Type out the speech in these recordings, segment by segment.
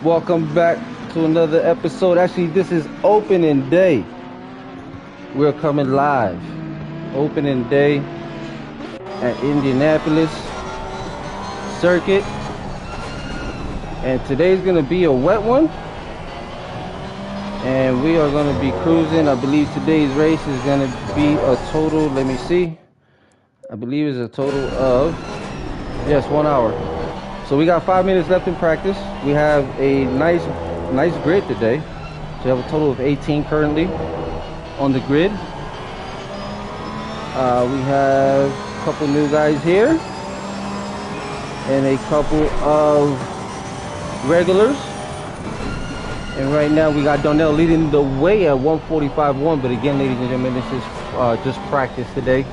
Welcome back to another episode. Actually, this is opening day. We're coming live. Opening day at Indianapolis circuit. And today's going to be a wet one. And we are going to be cruising. I believe today's race is going to be a total, let me see. I believe it's a total of, yes, 1 hour. So we got 5 minutes left in practice. We have a nice grid today. So we have a total of 18 currently on the grid. We have a couple new guys here and a couple of regulars. And right now we got Donnell leading the way at 1:45.1. But again, ladies and gentlemen, this is just practice today.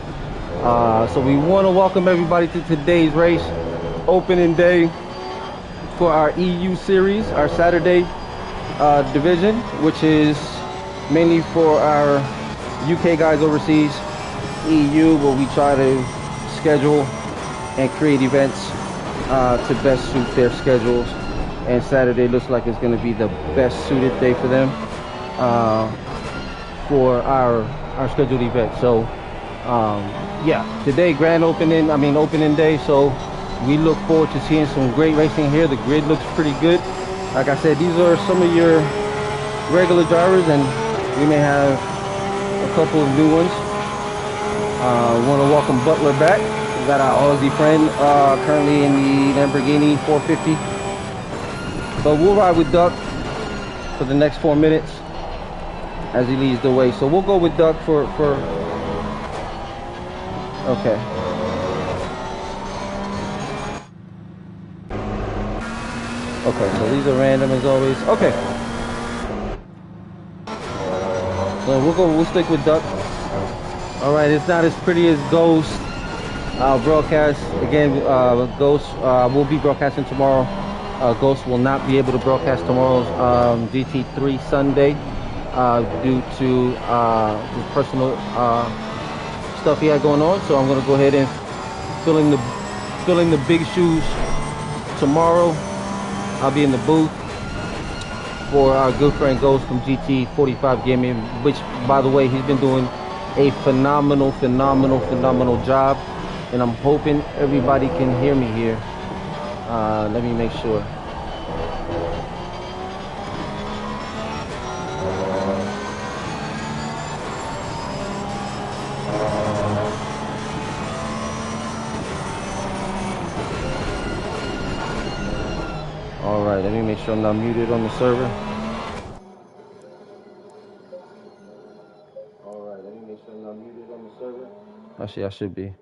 So we want to welcome everybody to today's race. Opening day for our EU series, our Saturday division, which is mainly for our UK guys overseas. EU, where we try to schedule and create events to best suit their schedules. And Saturday looks like it's going to be the best suited day for them for our scheduled event. So yeah, today opening day. So we look forward to seeing some great racing here. The grid looks pretty good. Like I said, these are some of your regular drivers, and we may have a couple of new ones. Want to welcome Butler back. We got our Aussie friend currently in the Lamborghini 450. But we'll ride with Duck for the next 4 minutes as he leads the way. So we'll go with Duck for okay. Okay, so these are random as always. Okay. So we'll stick with Duck. Alright, it's not as pretty as Ghost broadcast. Again, Ghost will be broadcasting tomorrow. Ghost will not be able to broadcast tomorrow's GT3 Sunday due to his personal stuff he had going on. So I'm gonna go ahead and fill in the big shoes tomorrow. I'll be in the booth for our good friend Ghost from GT45 Gaming, which, by the way, he's been doing a phenomenal job, and I'm hoping everybody can hear me here. Let me make sure. Alright, let me make sure I'm not muted on the server. Alright, let me make sure I'm not muted on the server. Actually, I should be.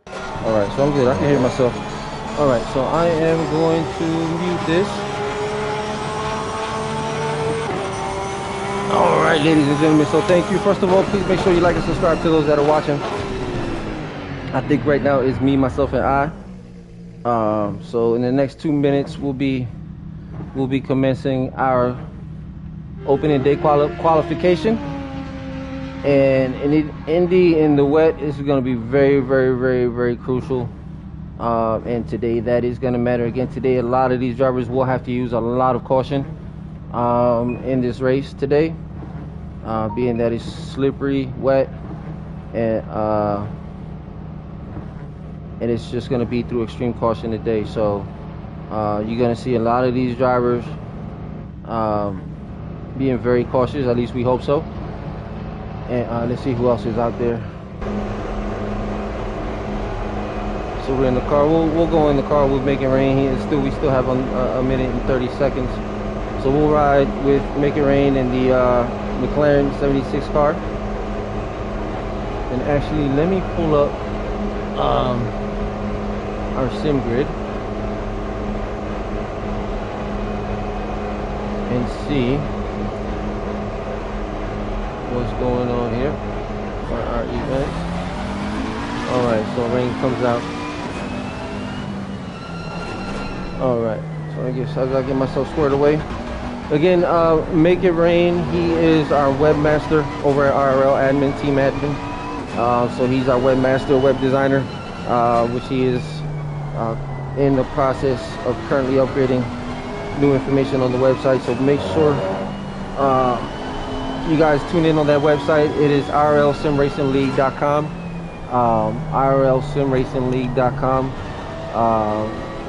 Alright, so I'm good. I can hear myself. Alright, so I am going to mute this. Alright, ladies and gentlemen, so thank you. First of all, please make sure you like and subscribe to those that are watching. I think right now it's me, myself, and I. So in the next 2 minutes we'll be commencing our opening day qualification, and in Indy in the wet is going to be very crucial, and today that is going to matter. Again, today a lot of these drivers will have to use a lot of caution in this race today, being that it's slippery, wet, and it's just going to be through extreme caution today. So you're going to see a lot of these drivers being very cautious. At least we hope so. And let's see who else is out there. So we're in the car. We'll go in the car with Make It Rain. We still have a minute and 30 seconds. So we'll ride with Make It Rain in the McLaren 76 car. And actually, let me pull up our sim grid and see what's going on here for our events. Alright, so rain comes out. Alright, so I guess I gotta get myself squared away. Again, Make It Rain, he is our webmaster over at RRL admin, team admin. So he's our webmaster, web designer, which he is in the process of currently upgrading new information on the website. So make sure you guys tune in on that website. It is rlsimracingleague.com. rlsimracingleague.com.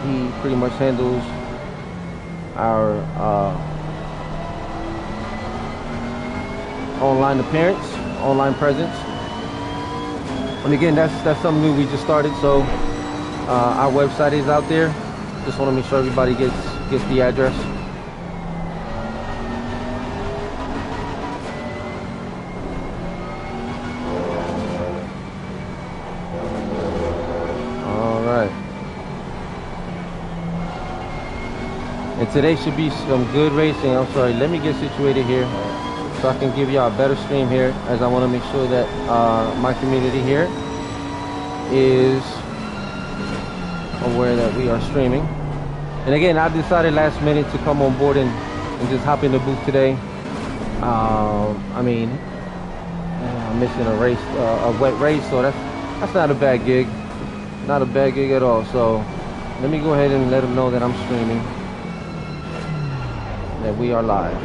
He pretty much handles our online appearance, online presence. And again, that's something new we just started. So our website is out there. Just want to make sure everybody gets the address. All right. And today should be some good racing. I'm sorry, let me get situated here so I can give y'all a better stream here, as I want to make sure that my community here is aware that we are streaming. And again, I decided last minute to come on board and just hop in the booth today. I mean, I'm missing a race, a wet race, so that's not a bad gig. Not a bad gig at all. So let me go ahead and let them know that I'm streaming, that we are live.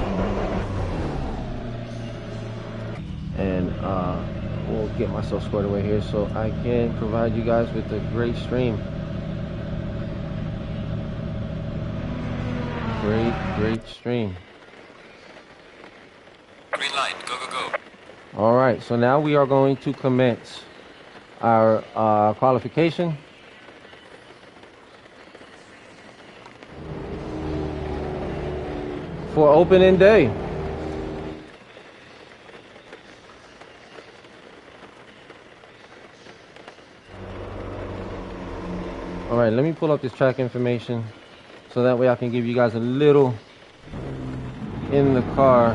And we'll get myself squared away here so I can provide you guys with a great stream. Great stream. Green light, go, go, go. All right, so now we are going to commence our qualification. For opening day. All right, let me pull up this track information so that way I can give you guys a little in the car.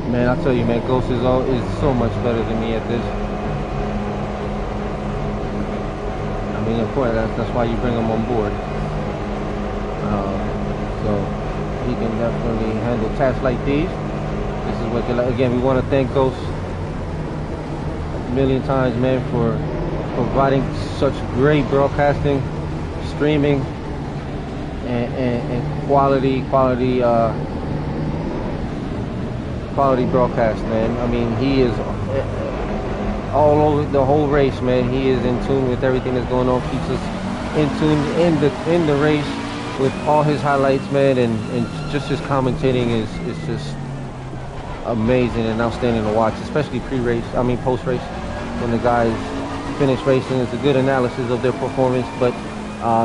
Man, I tell you, man, Ghost is so much better than me at this. I mean, of course, that's why you bring him on board. So he can definitely handle tasks like these. This is what, again, we want to thank Ghost a million times, man, for providing such great broadcasting, streaming, and quality broadcast, man. I mean, he is all over the whole race, man. He is in tune with everything that's going on, keeps us in tune in the race with all his highlights, man, and just his commentating is just amazing and outstanding to watch, especially post-race, when the guys finish racing. It's a good analysis of their performance, but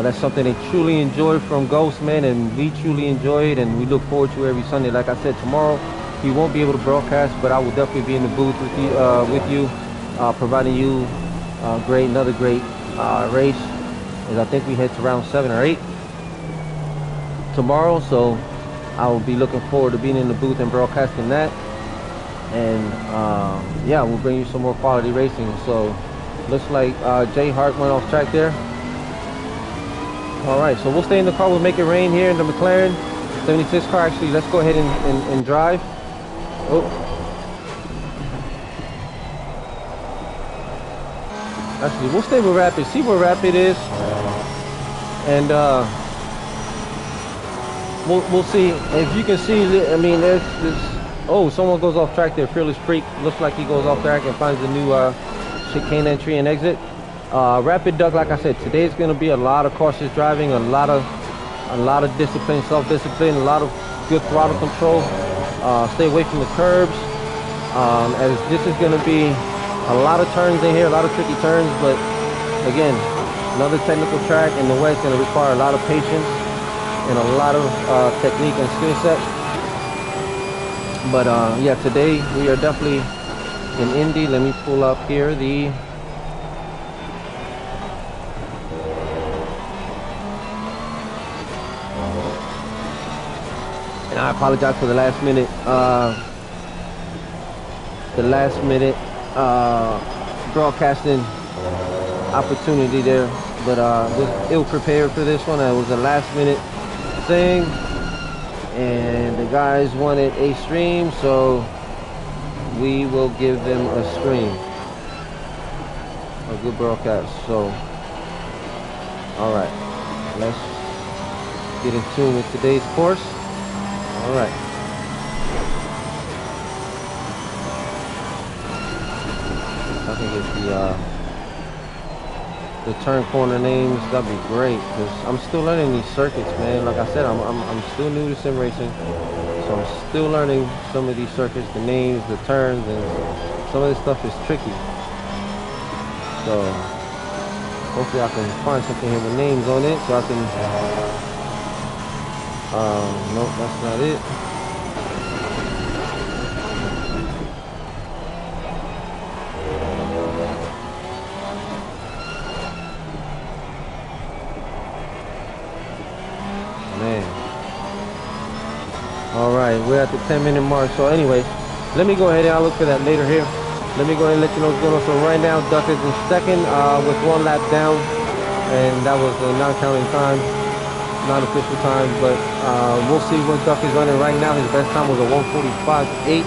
that's something they truly enjoy from Ghost, man, and we truly enjoy it, and we look forward to every Sunday. Like I said, tomorrow he won't be able to broadcast, but I will definitely be in the booth with you, providing you another great race, as I think we head to round 7 or 8 tomorrow. So I will be looking forward to being in the booth and broadcasting that, and yeah, we'll bring you some more quality racing. So looks like Jay Hart went off track there. All right, so we'll stay in the car. We'll make it rain here in the McLaren 76 car. Actually, let's go ahead and drive. Oh. Actually, we'll stay with Rapid. See where Rapid is, and we'll see. If you can see, I mean, there's oh, someone goes off track there. Fearless Freak. Looks like he goes off track and finds a new chicane entry and exit. Rapid Duck, like I said, today is going to be a lot of cautious driving, a lot of discipline, self-discipline, a lot of good throttle control. Stay away from the curbs, as this is going to be a lot of turns in here, a lot of tricky turns. But again, another technical track, and the wet is going to require a lot of patience and a lot of technique and skill set. But yeah, today we are definitely in Indy. Let me pull up here the and I apologize for the last minute broadcasting opportunity there, but was ill prepared for this one. It was a last minute thing, and the guys wanted a stream, so we will give them a stream, a good broadcast. So All right, let's get in tune with today's course. All right. I can get the turn corner names. That'd be great, because I'm still learning these circuits, man. Like I said, I'm still new to sim racing, so I'm still learning some of these circuits, the names, the turns, and some of this stuff is tricky. So hopefully I can find something here with names on it, so I can. Nope, that's not it. Alright, we're at the 10-minute mark. So anyway, let me go ahead and I'll look for that later here. Let me go ahead and let you know what's going on. So right now, Duck is in second with 1 lap down. And that was a non-counting time, non-official time. But we'll see what Duck is running right now. His best time was a 1:45.8.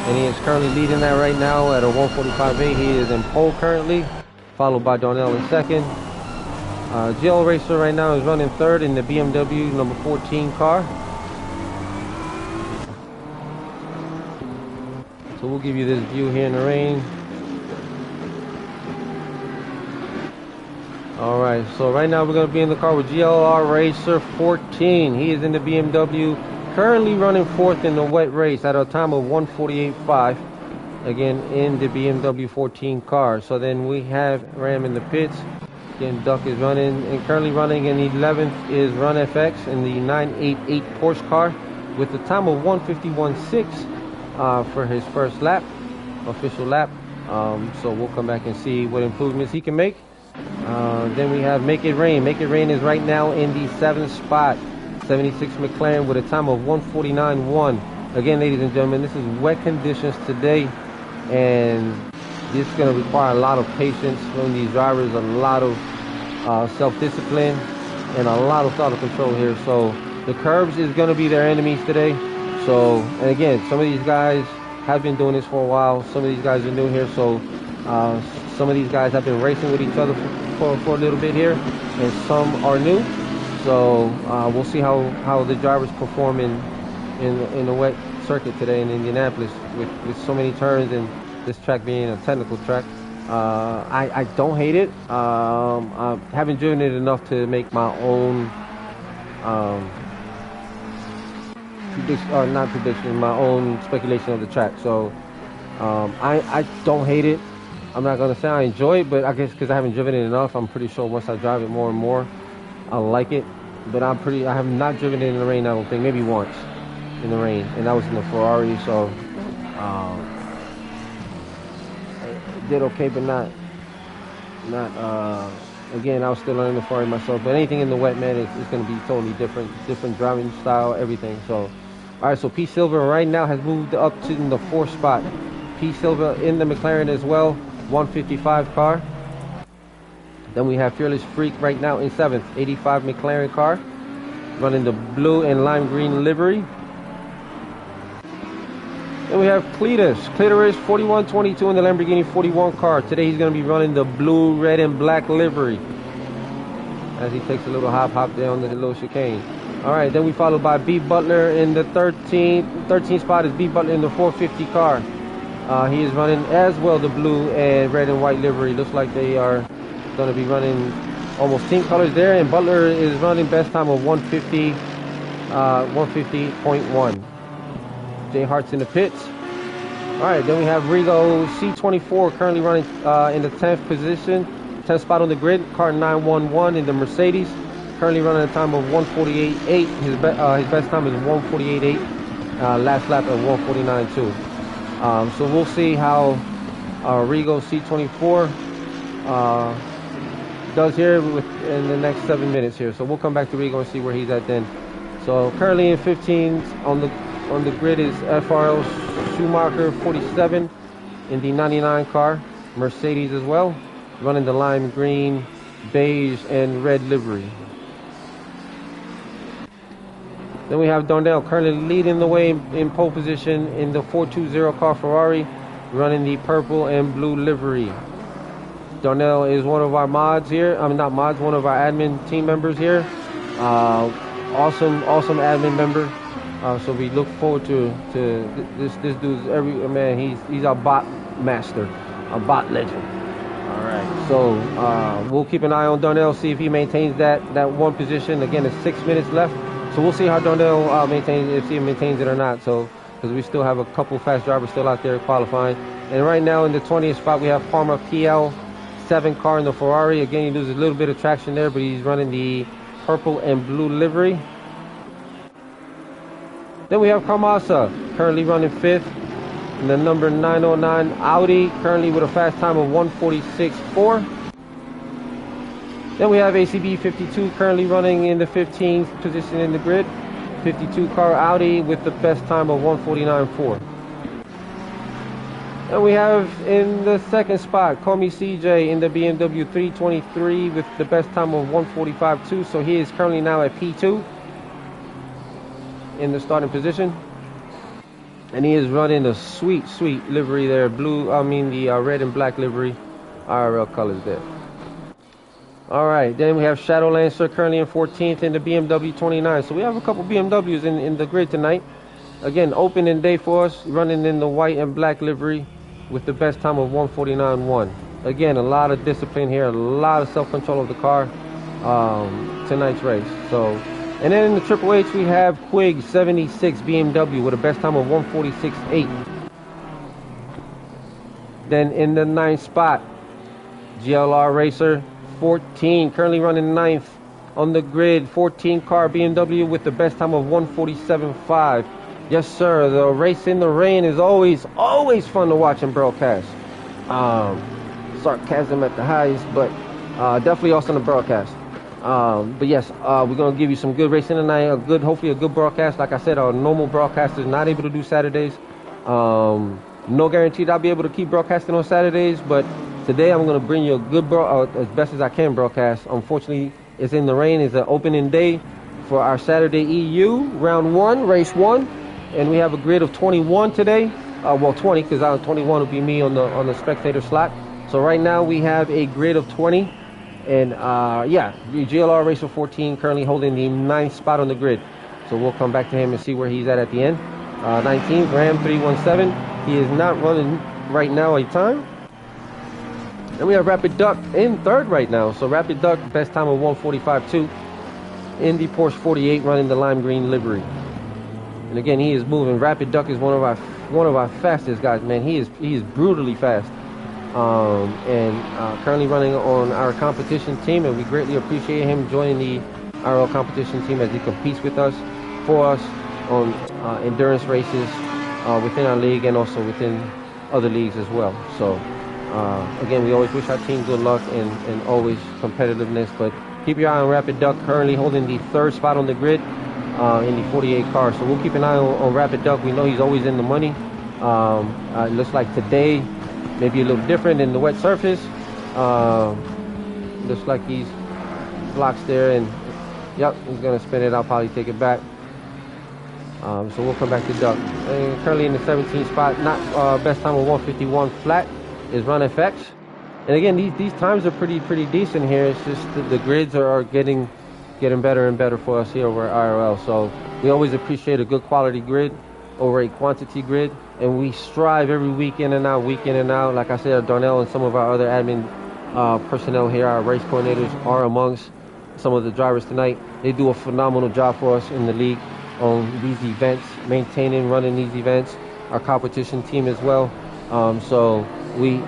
And he is currently leading that right now at a 1:45.8. He is in pole currently, followed by Darnell in second. GL Racer right now is running third in the BMW number 14 car. So we'll give you this view here in the rain. Alright, so right now we're going to be in the car with GLR Racer 14. He is in the BMW, currently running fourth in the wet race at a time of 1:48.5. Again, in the BMW 14 car. So then we have Ram in the pits. Again, Duck is running, and currently running in 11th is Run FX in the 988 Porsche car with the time of 1:51.6 for his first lap, official lap. So we'll come back and see what improvements he can make. Then we have Make It Rain. Make It Rain is right now in the 7th spot, 76 McLaren with a time of 1:49.1. Again, ladies and gentlemen, this is wet conditions today, and it's going to require a lot of patience from these drivers, a lot of self-discipline, and a lot of throttle control here. So the curbs is going to be their enemies today. So, and again, some of these guys have been doing this for a while. Some of these guys are new here. So some of these guys have been racing with each other for a little bit here, and some are new. So we'll see how the drivers perform in the wet circuit today in Indianapolis with so many turns and this track being a technical track. I don't hate it. I haven't driven it enough to make my own my own speculation of the track. So I don't hate it. I'm not gonna say I enjoy it, but I guess because I haven't driven it enough, I'm pretty sure once I drive it more and more, I'll like it. But I have not driven it in the rain, I don't think, maybe once in the rain, and that was in the Ferrari. So it did okay, but not again, I was still learning the Ferrari myself. But anything in the wet, man, it's going to be totally different driving style, everything. So all right, so P Silver right now has moved up to the 4th spot. P Silver in the McLaren as well, 1:55 car. Then we have Fearless Freak right now in 7th, 85 McLaren car, running the blue and lime green livery. Then we have Clitoris 4122 in the Lamborghini 41 car. Today he's going to be running the blue, red, and black livery as he takes a little hop down the little chicane. All right, then we followed by B Butler in the 13th spot is B Butler in the 450 car. He is running as well the blue and red and white livery. Looks like they are going to be running almost team colors there. And Butler is running best time of 150.1. Jay Hart's in the pits. All right, then we have Rigo C24 currently running in the 10th position, 10th spot on the grid. Car 911 in the Mercedes, currently running a time of 1:48.8. His best time is 1:48.8. Last lap at 1:49.2. So we'll see how Rigo C24 does here in the next 7 minutes here. So we'll come back to Rigo and see where he's at then. So currently in 15th on the grid is FRL Schumacher 47 in the 99 car, Mercedes as well, running the lime green, beige, and red livery. Then we have Darnell currently leading the way in pole position in the 420 car Ferrari, running the purple and blue livery. Darnell is one of our mods here. I mean, not mods, one of our admin team members here. Awesome admin member. So we look forward to this dude's man. He's our bot master, a bot legend. All right. So we'll keep an eye on Darnell, see if he maintains that one position. Again, it's 6 minutes left, so we'll see how Darnell maintains, if he maintains it or not. So because we still have a couple fast drivers still out there qualifying. And right now in the 20th spot we have Farmer PL7 car in the Ferrari. Again, he loses a little bit of traction there, but he's running the purple and blue livery. Then we have Kamasa currently running 5th in the number 909 Audi, currently with a fast time of 1:46.4. Then we have ACB 52 currently running in the 15th position in the grid. 52 car Audi with the best time of 1:49.4. And we have in the second spot Comey CJ in the BMW 323 with the best time of 1:45.2. So he is currently now at P2 in the starting position, and he is running a sweet livery there, the red and black livery, IRL colors there. All right, then we have Shadow Lancer currently in 14th in the BMW 29. So we have a couple BMWs in the grid tonight. Again, opening day for us, running in the white and black livery with the best time of 1:49.1. Again, a lot of discipline here, a lot of self-control of the car tonight's race. So. And then in the Triple H we have Quig 76 BMW with a best time of 1:46.8. Then in the 9th spot, GLR Racer 14 currently running 9th on the grid. 14 car BMW with the best time of 1:47.5. Yes, sir. The race in the rain is always fun to watch and broadcast. Sarcasm at the highest, but definitely awesome to broadcast. But yes, we're going to give you some good racing tonight, hopefully a good broadcast. Like I said, our normal broadcasters not able to do Saturdays. No guarantee that I'll be able to keep broadcasting on Saturdays, but today I'm going to bring you a good as best as I can broadcast. Unfortunately, it's in the rain. It's an opening day for our Saturday EU round 1, race 1, and we have a grid of 21 today. Well, 20, because 21 will be me on the spectator slot. So right now we have a grid of 20. And GLR Racer 14 currently holding the 9th spot on the grid. So we'll come back to him and see where he's at the end. 19th, Ram 317. He is not running right now a time. And we have Rapid Duck in 3rd right now. So Rapid Duck, best time of 1:45.2 in the Porsche 48 running the lime green livery. And again, he is moving. Rapid Duck is one of our fastest guys, man. He is brutally fast. Currently running on our competition team, and we greatly appreciate him joining the RL competition team as he competes with us, for us on endurance races within our league and also within other leagues as well. So again, we always wish our team good luck and always competitiveness, but keep your eye on Rapid Duck, currently holding the 3rd spot on the grid in the 48 car. So we'll keep an eye on Rapid Duck. We know he's always in the money. It looks like today maybe a little different in the wet surface. Looks like he's blocks there, and yep, he's gonna spin it. I'll probably take it back. So we'll come back to Duck. And currently in the 17th spot, not best time of 1:51 flat is Run FX. And again, these times are pretty decent here. It's just the grids are getting better and better for us here over at IRL. So we always appreciate a good quality grid over a quantity grid, and we strive every week in and out. Like I said, Darnell and some of our other admin personnel here, our race coordinators, are amongst some of the drivers tonight. They do a phenomenal job for us in the league on these events, running these events, our competition team as well. So we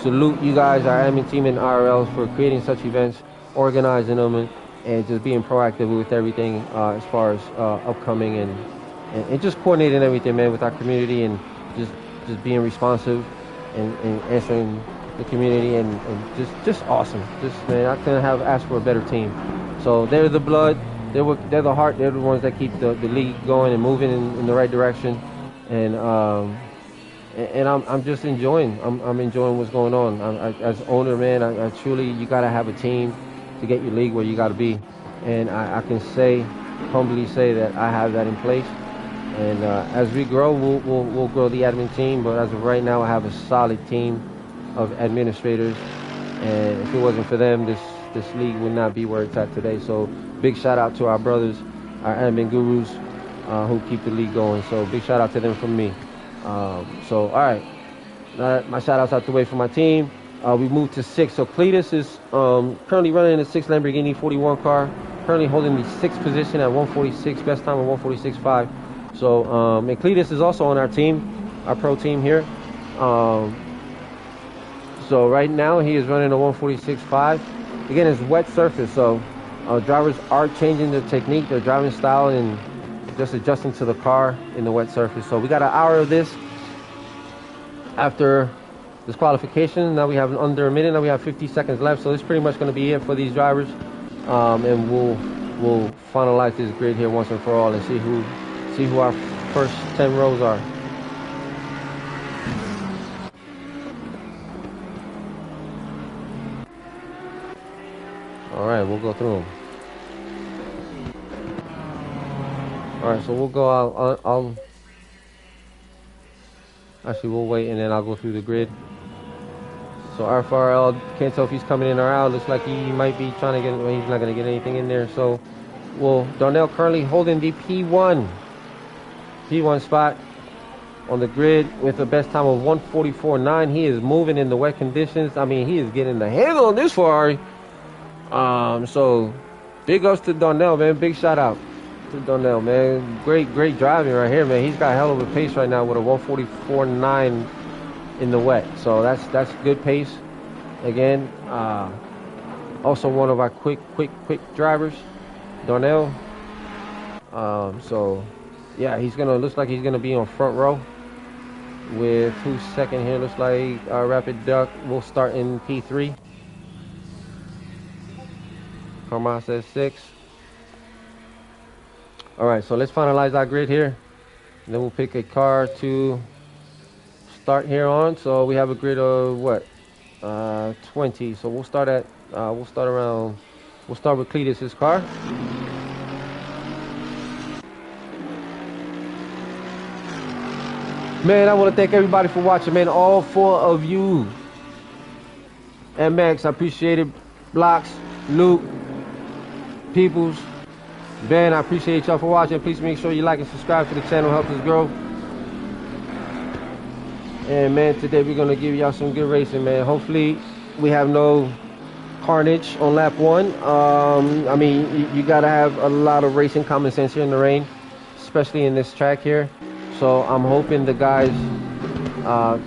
salute you guys, our admin team in IRL, for creating such events, organizing them, and just being proactive with everything as far as upcoming and just coordinating everything, man, with our community, and just being responsive and answering the community, and just awesome. Man, I couldn't have asked for a better team. So they're the blood, they're the heart, they're the ones that keep the league going and moving in the right direction. And I'm just enjoying. I'm enjoying what's going on. As owner, man, I truly, you gotta have a team to get your league where you gotta be, and I can humbly say that I have that in place. And as we grow, we'll grow the admin team. But as of right now, I have a solid team of administrators And if it wasn't for them, this league would not be where it's at today. So big shout out to our brothers, our admin gurus, who keep the league going. So big shout out to them from me. So all right, now that my shout outs out the way for my team. We moved to 6. So Cletus is currently running in the 6 Lamborghini 41 car. Currently holding the 6th position at 146, best time of 146.5. So and Cletus is also on our team, our pro team here. So right now he is running a 146.5. Again, it's wet surface, so drivers are changing their technique, their driving style, and just adjusting to the car in the wet surface. So we got an hour of this after this qualification. Now we have under a minute. Now we have 50 seconds left. So this is pretty much going to be it for these drivers, and we'll finalize this grid here once and for all and see who our first 10 rows are. All right, we'll go through them. All right, so we'll go out. I'll actually we'll wait and then I'll go through the grid. So RFRL, can't tell if he's coming in or out. Looks like he might be trying to get. Well, he's not going to get anything in there. So, Darnell currently holding the P1 spot on the grid with a best time of 144.9. He is moving in the wet conditions. I mean, he is getting the handle on this Ferrari. So big ups to Darnell, man. Big shout out to Darnell, man. Great driving right here, man. He's got a hell of a pace right now with a 144.9 in the wet. So that's good pace. Again, also one of our quick drivers, Darnell. So yeah, looks like he's gonna be on front row with who's second here. Looks like Rapid Duck will start in P3. Carmas says 6. All right, so let's finalize our grid here. And then we'll pick a car to start here on. So we have a grid of what? 20. So we'll start with Cletus's car. Man, I want to thank everybody for watching, man. All 4 of you. MX, I appreciate it. Blocks, Luke, Peoples, Ben, I appreciate y'all for watching. Please make sure you like and subscribe to the channel. Help us grow. And man, today we're gonna give y'all some good racing, man. Hopefully we have no carnage on lap 1. I mean, you gotta have a lot of racing common sense here in the rain, especially in this track here. So I'm hoping the guys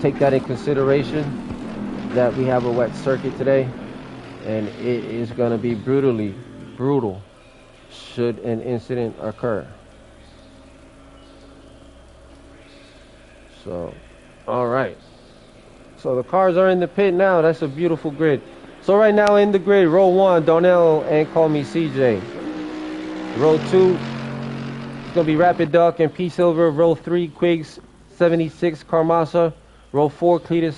take that in consideration, that we have a wet circuit today, and it is gonna be brutal should an incident occur. So all right, so the cars are in the pit now. That's a beautiful grid. So right now in the grid, row 1, Darnell and call me CJ. Row 2, it's gonna be Rapid Duck and P Silver. Row 3, Quigs 76 Carmasa. Row 4, Cletus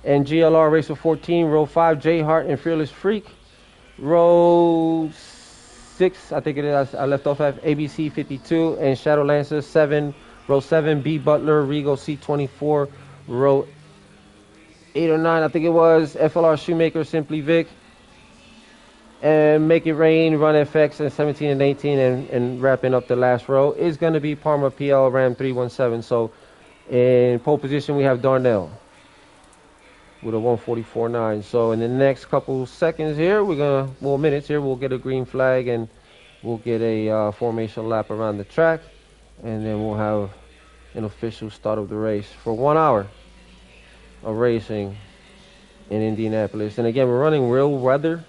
and GLR Racer 14. Row 5, J Hart and Fearless Freak. Row 6, I think it is, I left off at ABC 52 and Shadow Lancer 7. Row 7, B Butler, Regal C24. Row 8 or 9, I think it was, FLR Shoemaker, Simply Vic. And Make It Rain, Run FX, and 17 and 18. And wrapping up the last row is going to be Parma PL Ram 317. So in pole position, we have Darnell with a 144.9. So in the next couple seconds here, minutes here, we'll get a green flag and we'll get a formation lap around the track. And then we'll have an official start of the race for 1 hour of racing in Indianapolis. And again, we're running real weather,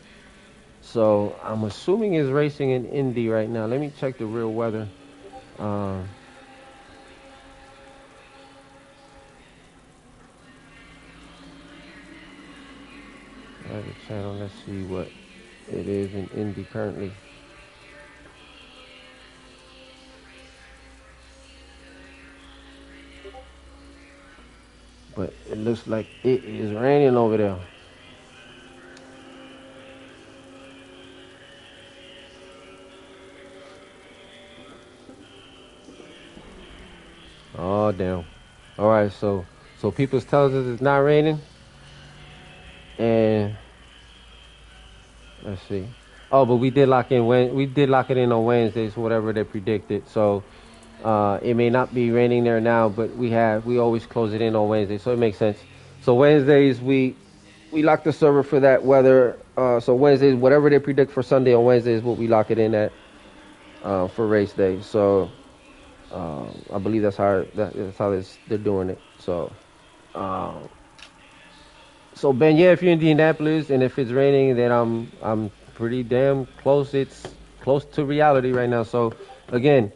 so I'm assuming it's racing in Indy right now. Let me check the real weather. Channel. Let's see what it is in Indy currently. But it looks like it is raining over there. Oh damn. Alright, so Peoples tells us it's not raining. And see. Oh, but we did lock in when we did lock it in on Wednesdays, whatever they predicted. So it may not be raining there now, but we always close it in on Wednesday, so it makes sense. So Wednesdays we lock the server for that weather. So Wednesdays, whatever they predict for Sunday on Wednesday is what we lock it in at for race day. So I believe that's how they're doing it. So. So Ben, yeah, if you're in Indianapolis and if it's raining, then I'm pretty damn close. It's close to reality right now. So again,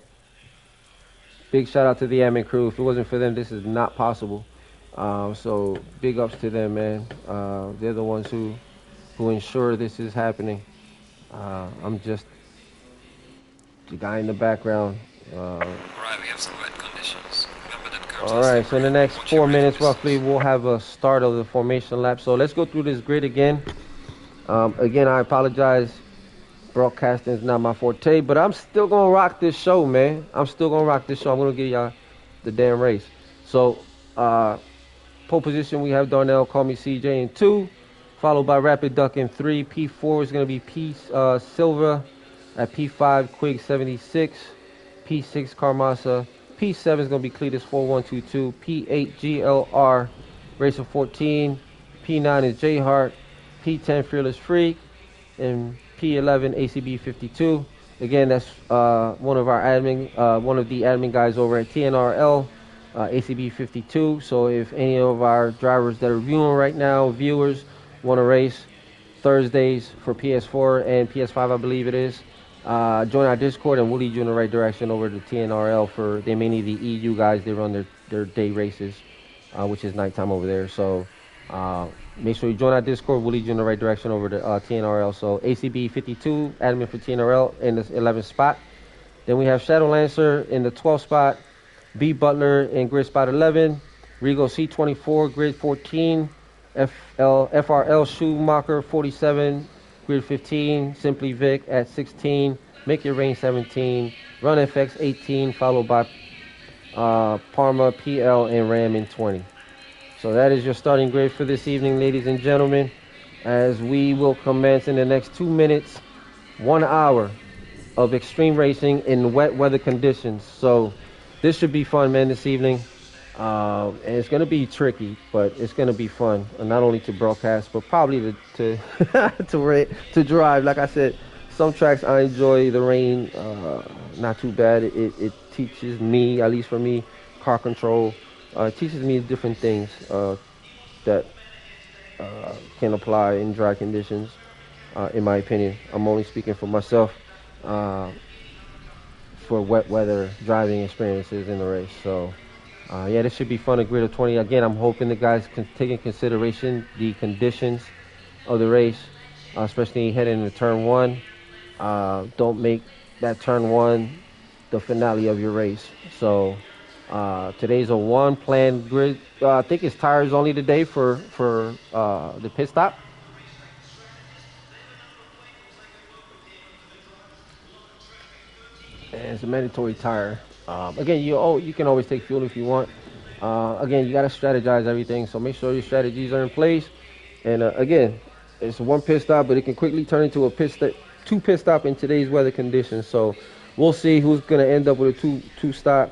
big shout out to the admin crew. If it wasn't for them, this is not possible. So big ups to them, man. They're the ones who ensure this is happening. I'm just the guy in the background. Alright, we have some wet conditions. Remember that All right, so in the next 4 minutes roughly, we'll have a start of the formation lap. So let's go through this grid again. Again, I apologize. Broadcasting is not my forte, but I'm still going to rock this show, man. I'm still going to rock this show. I'm going to give y'all the damn race. So, pole position, we have Darnell, call me CJ in 2, followed by Rapid Duck in 3. P4 is going to be P Silva. At P5, Quig 76. P6, Carmasa. P7 is going to be Cletus 4122. P8, GLR, Racer 14. P9 is J Hart. P10, Fearless Freak. And P11, ACB 52. Again, that's one of the admin guys over at TNRL, ACB 52. So if any of our drivers that are viewing right now, viewers, want to race Thursdays for PS4 and PS5, I believe it is, join our Discord and we'll lead you in the right direction over to TNRL for, they mainly the EU guys, they run their day races, which is nighttime over there. So make sure you join our Discord, we'll lead you in the right direction over to TNRL. So ACB 52, admin for TNRL in the 11th spot. Then we have Shadow Lancer in the 12th spot, B Butler in grid spot 11, Rigo C24, grid 14, FRL Schumacher 47, grid 15, Simply Vic at 16, Make Your Rain 17, Run FX 18, followed by Parma, PL, and Ram in 20. So that is your starting grid for this evening, ladies and gentlemen, as we will commence in the next 2 minutes, 1 hour of extreme racing in wet weather conditions. So this should be fun, man, this evening. And it's going to be tricky, but it's going to be fun, not only to broadcast, but probably to to drive. Like I said, some tracks I enjoy the rain, not too bad. It teaches me, at least for me, car control. It teaches me different things that can apply in dry conditions, in my opinion. I'm only speaking for myself for wet weather driving experiences in the race. So yeah, this should be fun. A grid of 20. Again, I'm hoping the guys can take in consideration the conditions of the race, especially heading into turn 1. Don't make that turn 1 the finale of your race. So today's a 1 planned grid. I think it's tires only today for the pit stop. And it's a mandatory tire. Again, you can always take fuel if you want. Again, you got to strategize everything, so make sure your strategies are in place. And again, it's a 1 pit stop, but it can quickly turn into a 2 pit stop in today's weather conditions. So we'll see who's going to end up with a two stop.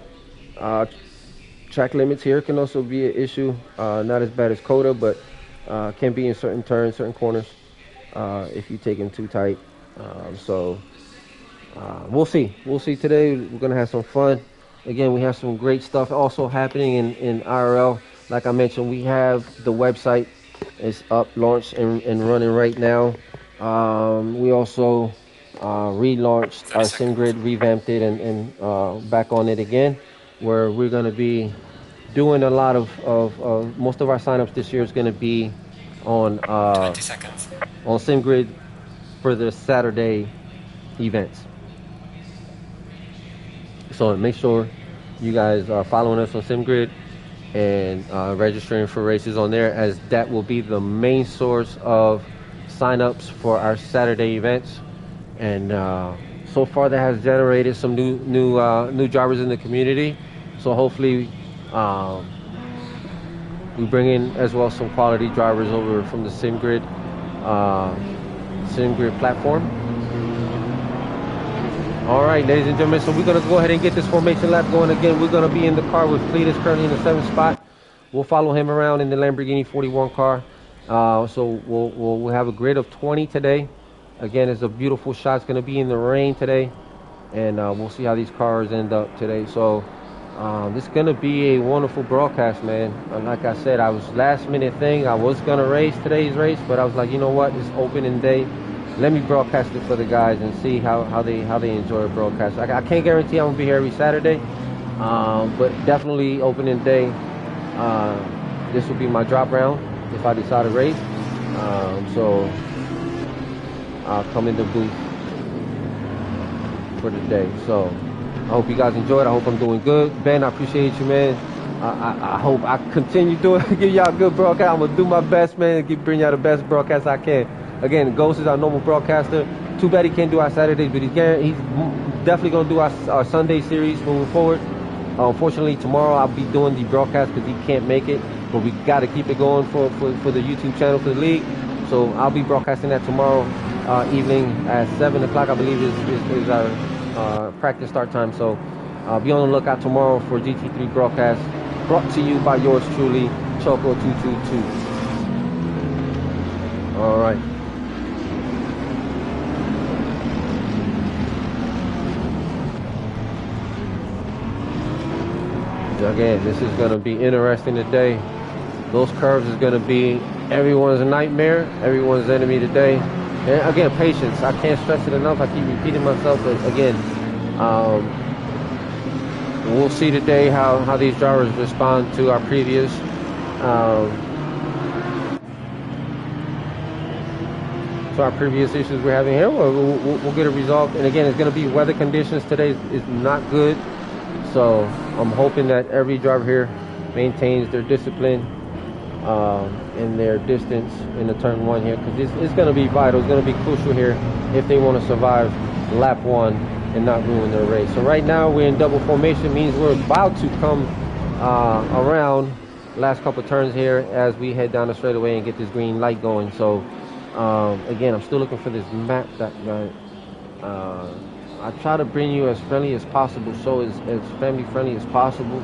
Track limits here can also be an issue. Not as bad as Coda, but can be in certain turns, certain corners, if you take them too tight. We'll see. We'll see today. We're going to have some fun. Again, we have some great stuff also happening in IRL. Like I mentioned, we have the website. It's up, launched, and running right now. We also relaunched our SimGrid, revamped it, and back on it again, where we're going to be doing a lot of most of our signups this year is going to be on 20 seconds on SimGrid for the Saturday events. So make sure you guys are following us on SimGrid and registering for races on there, as that will be the main source of signups for our Saturday events. And so far that has generated some new drivers in the community. So hopefully we bring in as well some quality drivers over from the SimGrid sim grid platform. All right, ladies and gentlemen, so we're going to go ahead and get this formation lap going again. We're going to be in the car with Cletus currently in the 7th spot. We'll follow him around in the Lamborghini 41 car. So we'll have a grid of 20 today. Again, it's a beautiful shot. It's going to be in the rain today, and we'll see how these cars end up today. So this is going to be a wonderful broadcast, man. Like I said, I was last minute thing. I was going to race today's race, but I was like, you know what? It's opening day. Let me broadcast it for the guys and see how they enjoy a broadcast. I can't guarantee I'm going to be here every Saturday, but definitely opening day. This will be my drop round if I decide to race. So I'll come in the booth for the day. So I hope you guys enjoyed. I hope I'm doing good. Ben, I appreciate you, man. I hope I continue doing, give y'all a good broadcast. I'm going to do my best, man, and bring y'all the best broadcast I can. Again, Ghost is our normal broadcaster. Too bad he can't do our Saturdays, but he's definitely going to do our Sunday series moving forward. Unfortunately, tomorrow I'll be doing the broadcast because he can't make it. But we got to keep it going for the YouTube channel for the league. So I'll be broadcasting that tomorrow evening at 7 o'clock, I believe, is our practice start time. So be on the lookout tomorrow for GT3 broadcast, brought to you by yours truly, Choco222. All right. Again, this is going to be interesting today. Those curves is going to be everyone's nightmare, everyone's enemy today. And again, patience. I can't stress it enough. I keep repeating myself, but again, we'll see today how these drivers respond to our previous issues we're having here. We'll get it resolved. And again, it's going to be weather conditions today is not good. So I'm hoping that every driver here maintains their discipline and their distance in the turn 1 here, because it's going to be vital. It's going to be crucial here if they want to survive lap 1 and not ruin their race. So right now we're in double formation, means we're about to come around last couple of turns here as we head down the straightaway and get this green light going. So again, I'm still looking for this map that I try to bring you as friendly as possible, so as family friendly as possible.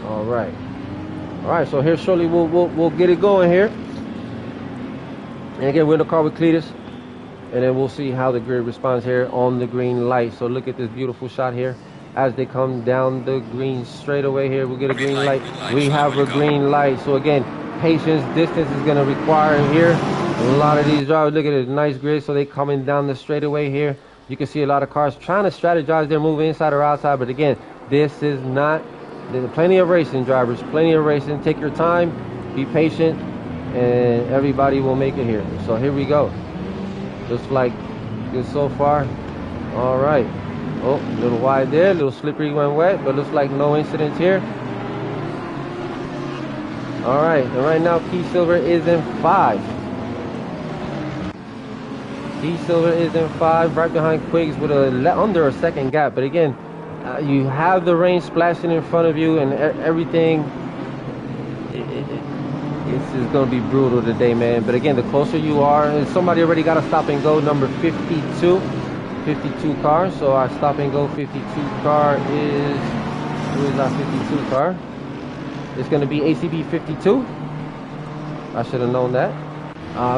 All right. So here shortly we'll get it going here. And again, we're in the car with Cletus, and then we'll see how the grid responds here on the green light. So look at this beautiful shot here as they come down the green straightaway here. We'll get a green light. We have a green light. So again, patience, distance is going to require here. A lot of these drivers, look at this nice grid. So they coming down the straightaway here. You can see a lot of cars trying to strategize their move inside or outside. But again, this is not, there's plenty of racing, drivers, plenty of racing. Take your time, be patient, and everybody will make it here. So here we go. Looks like good so far. All right. Oh, a little wide there, a little slippery when wet, but looks like no incidents here. All right, and right now Key Silver is in 5. Key Silver is in 5, right behind Quiggs with under a second gap. But again, you have the rain splashing in front of you and everything. This is going to be brutal today, man. But again, the closer you are, and somebody already got a stop and go, number 52 car. So our stop and go 52 car is, who is our 52 car? It's going to be ACB 52. I should have known that.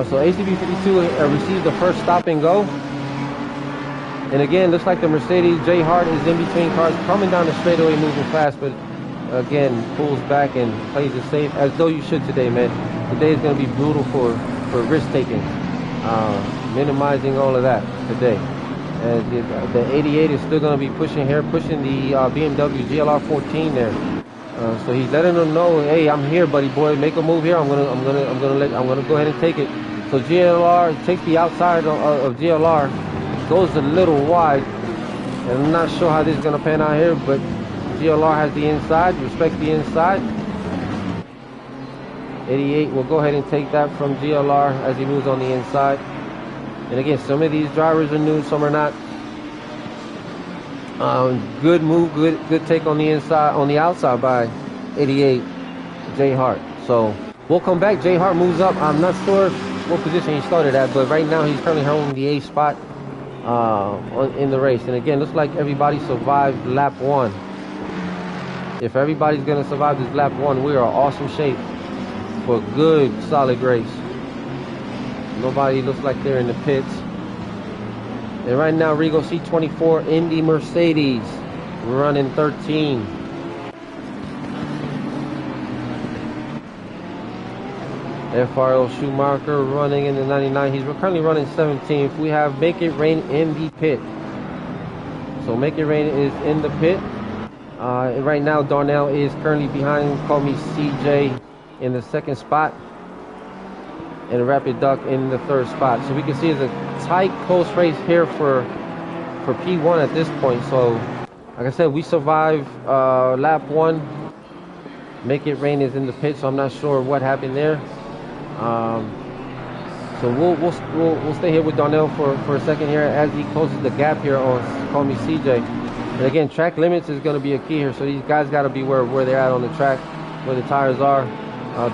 So ACB 52 received the first stop and go. And again, looks like the Mercedes J Hart is in between cars, coming down the straightaway, moving fast, but again pulls back and plays it safe, as though you should today, man. Today is going to be brutal for risk taking, minimizing all of that today. And the 88 is still going to be pushing here, pushing the BMW GLR 14 there. So he's letting them know, hey, I'm here, buddy boy. Make a move here. I'm gonna go ahead and take it. So GLR takes the outside of GLR, goes a little wide, and I'm not sure how this is gonna pan out here, but GLR has the inside, respects the inside. 88 will go ahead and take that from GLR as he moves on the inside. And again, some of these drivers are new, some are not. Good move, good take on the inside, on the outside by 88. Jay Hart. So we'll come back. Jay Hart moves up. I'm not sure what position he started at, but right now he's currently holding the 8th spot in the race. And again, looks like everybody survived lap 1. If everybody's going to survive this lap 1, we are awesome shape for a good, solid race. Nobody looks like they're in the pits. And right now, Regal C24 Indy Mercedes running 13. FRL Schumacher running in the 99. He's currently running 17th. We have Make It Rain in the pit. So Make It Rain is in the pit. And right now, Darnell is currently behind Call Me CJ in the 2nd spot. And Rapid Duck in the 3rd spot. So we can see it's a tight, close race here for P1 at this point. So, like I said, we survived lap 1. Make It Rain is in the pit, so I'm not sure what happened there. So we'll stay here with Darnell for a second here as he closes the gap here on Call Me CJ. And again, track limits is going to be a key here. So these guys got to be where they're at on the track, where the tires are.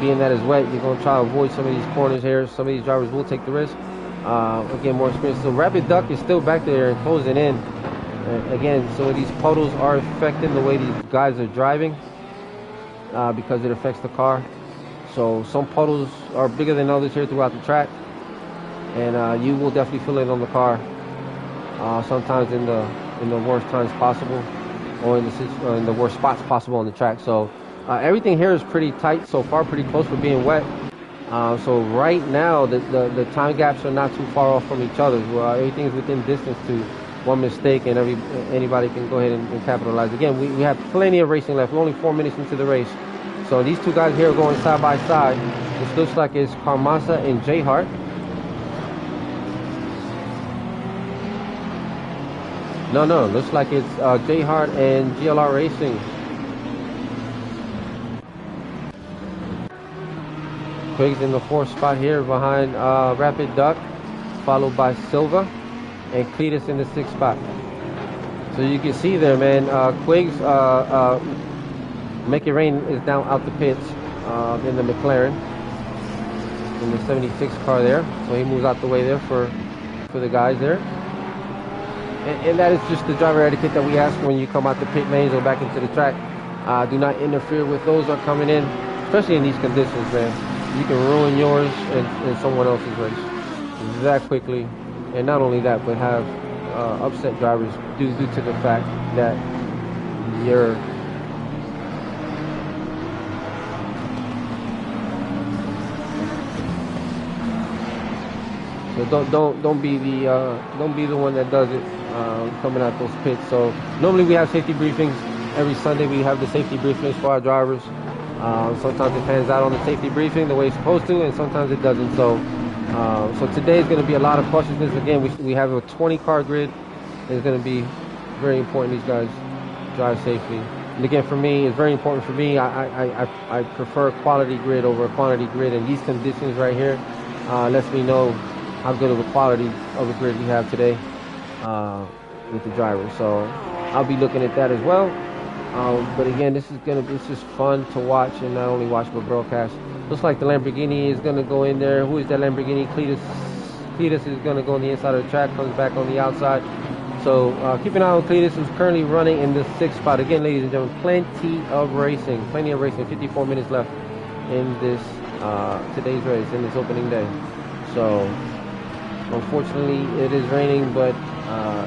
Being that it's wet, you're going to try to avoid some of these corners here. Some of these drivers will take the risk. Again, more experience. So Rapid Duck is still back there and closing in. Again, so these puddles are affecting the way these guys are driving because it affects the car. So some puddles are bigger than others here throughout the track. And you will definitely feel it on the car. Sometimes in the worst times possible, or in the worst spots possible on the track. So everything here is pretty tight so far, pretty close for being wet. So right now the time gaps are not too far off from each other. Everything is within distance to one mistake, and anybody can go ahead and capitalize. Again, we have plenty of racing left. We're only 4 minutes into the race. So these two guys here are going side by side. This looks like it's Carmasa and Jay Hart. No, looks like it's Jay Hart and GLR Racing. Quiggs in the 4th spot here behind Rapid Duck, followed by Silva, and Cletus in the 6th spot. So you can see there, man, Quiggs, Make It Rain is down out the pits in the McLaren, in the 76 car there. So he moves out the way there for the guys there. And that is just the driver etiquette that we ask when you come out the pit lanes or back into the track. Do not interfere with those that are coming in, especially in these conditions, man. You can ruin yours and someone else's race that quickly. And not only that, but have upset drivers due to the fact that you're so don't be the one that does it coming out those pits. So normally we have safety briefings every Sunday. We have the safety briefings for our drivers. Sometimes it pans out on the safety briefing the way it's supposed to, and sometimes it doesn't. So today is going to be a lot of cautiousness. Again, we have a 20-car grid. It's going to be very important these guys drive safely. And again, for me, it's very important for me. I prefer a quality grid over a quantity grid, and these conditions right here lets me know how good of a quality of a grid we have today with the driver. So I'll be looking at that as well. But again, it's just fun to watch, and not only watch but broadcast. Looks like the Lamborghini is going to go in there. Who is that Lamborghini? Cletus is going to go on the inside of the track, comes back on the outside. So keep an eye on Cletus, who's currently running in the 6th spot. Again, ladies and gentlemen, plenty of racing. 54 minutes left in this today's race, in this opening day. So unfortunately, it is raining, but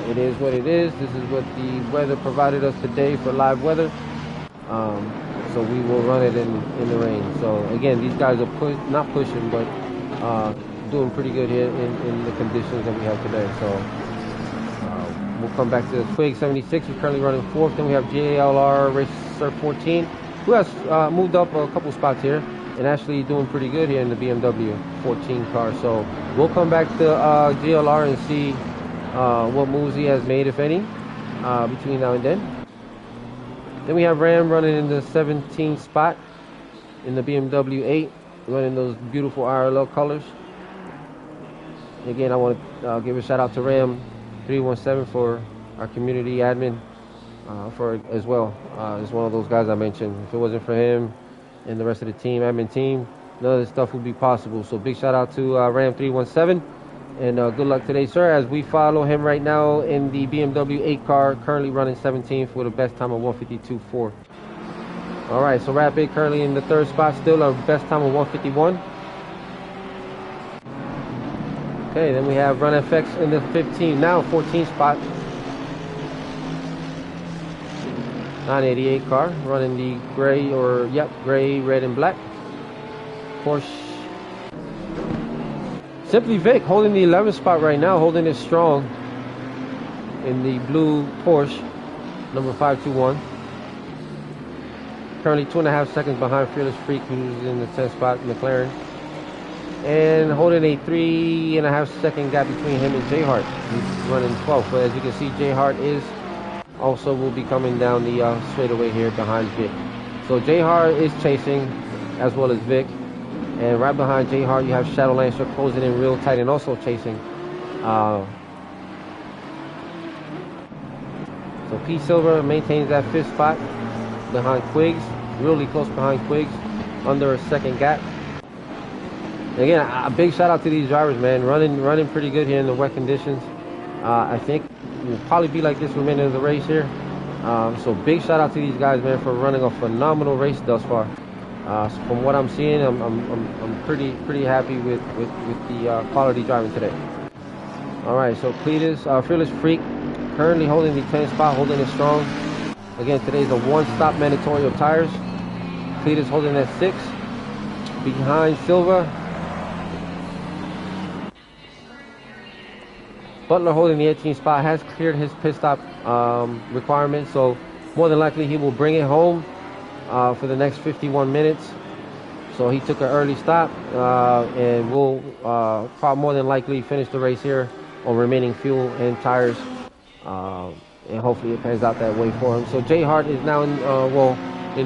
it is what it is. This is what the weather provided us today for live weather. So we will run it in the rain. So again, these guys are not pushing, but doing pretty good here in the conditions that we have today. So we'll come back to the Twig 76, who's currently running 4th. Then we have JLR Racer 14, who has moved up a couple spots here and actually doing pretty good here in the BMW 14 car. So we'll come back to GLR and see what moves he has made, if any, between now and then. Then we have Ram running in the 17th spot in the BMW 8, running those beautiful IRL colors. Again, I want to give a shout out to Ram 317 for our community admin for as well. Is one of those guys I mentioned. If it wasn't for him, and the rest of the team, admin team, none of this stuff would be possible. So big shout out to Ram 317, and good luck today, sir, as we follow him right now in the BMW 8 car, currently running 17th with a best time of 152.4. All right, so Rapid currently in the 3rd spot, still a best time of 151. Okay, then we have Run FX in the 15, now 14th spot. 988 car, running the gray, gray, red, and black Porsche. Simply Vic holding the 11th spot right now, holding it strong in the blue Porsche, number 521. Currently 2.5 seconds behind Fearless Freak, who's in the 10th spot, McLaren. And holding a 3.5 second gap between him and J Hart, who's running 12th. But as you can see, J Hart also will be coming down the straightaway here behind Vic. So J Hart is chasing, as well as Vic. And right behind J Hart, you have Shadow Lancer closing in real tight and also chasing. So P Silver maintains that 5th spot behind Quiggs, really close behind Quiggs, under a second gap. And again, a big shout out to these drivers, man, running pretty good here in the wet conditions. I think it will probably be like this remaining of the race here. So big shout out to these guys, man, for running a phenomenal race thus far. So from what I'm seeing, I'm pretty happy with the quality driving today. All right, so Cletus, Fearless Freak, currently holding the 10th spot, holding it strong. Again, today's a one-stop mandatory of tires. Cletus holding that 6, behind Silva. Butler holding the 18th spot, has cleared his pit stop requirement, so more than likely he will bring it home for the next 51 minutes. So he took an early stop and will probably more than likely finish the race here on remaining fuel and tires, and hopefully it pans out that way for him. So J Hart is now in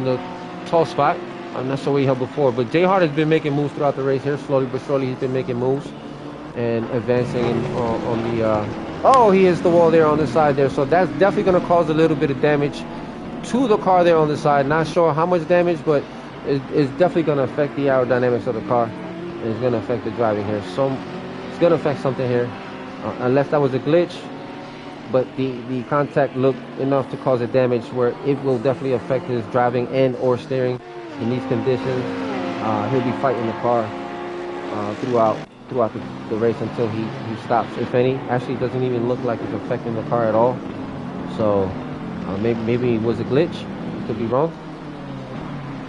the 12th spot. I'm not sure where he held before, but J Hart has been making moves throughout the race here. Slowly but surely he's been making moves and advancing on the he hits the wall there on the side there, so that's definitely going to cause a little bit of damage to the car there on the side. Not sure how much damage, but it's definitely going to affect the aerodynamics of the car, and it's going to affect the driving here. So it's going to affect something here, unless that was a glitch, but the contact looked enough to cause a damage where it will definitely affect his driving and or steering in these conditions. He'll be fighting the car throughout the race until he stops, if any. Actually, it doesn't even look like it's affecting the car at all. So maybe it was a glitch. It could be wrong.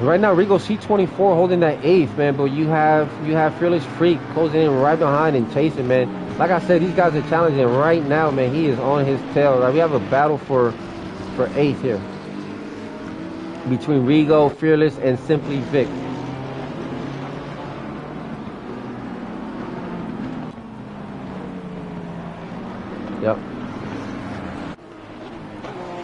Right now, Rigo C24 holding that 8th, man. But you have Fearless Freak closing in right behind and chasing, man. Like I said, these guys are challenging right now, man. He is on his tail. Right? We have a battle for 8th here between Rigo, Fearless, and Simply Vic. Yep.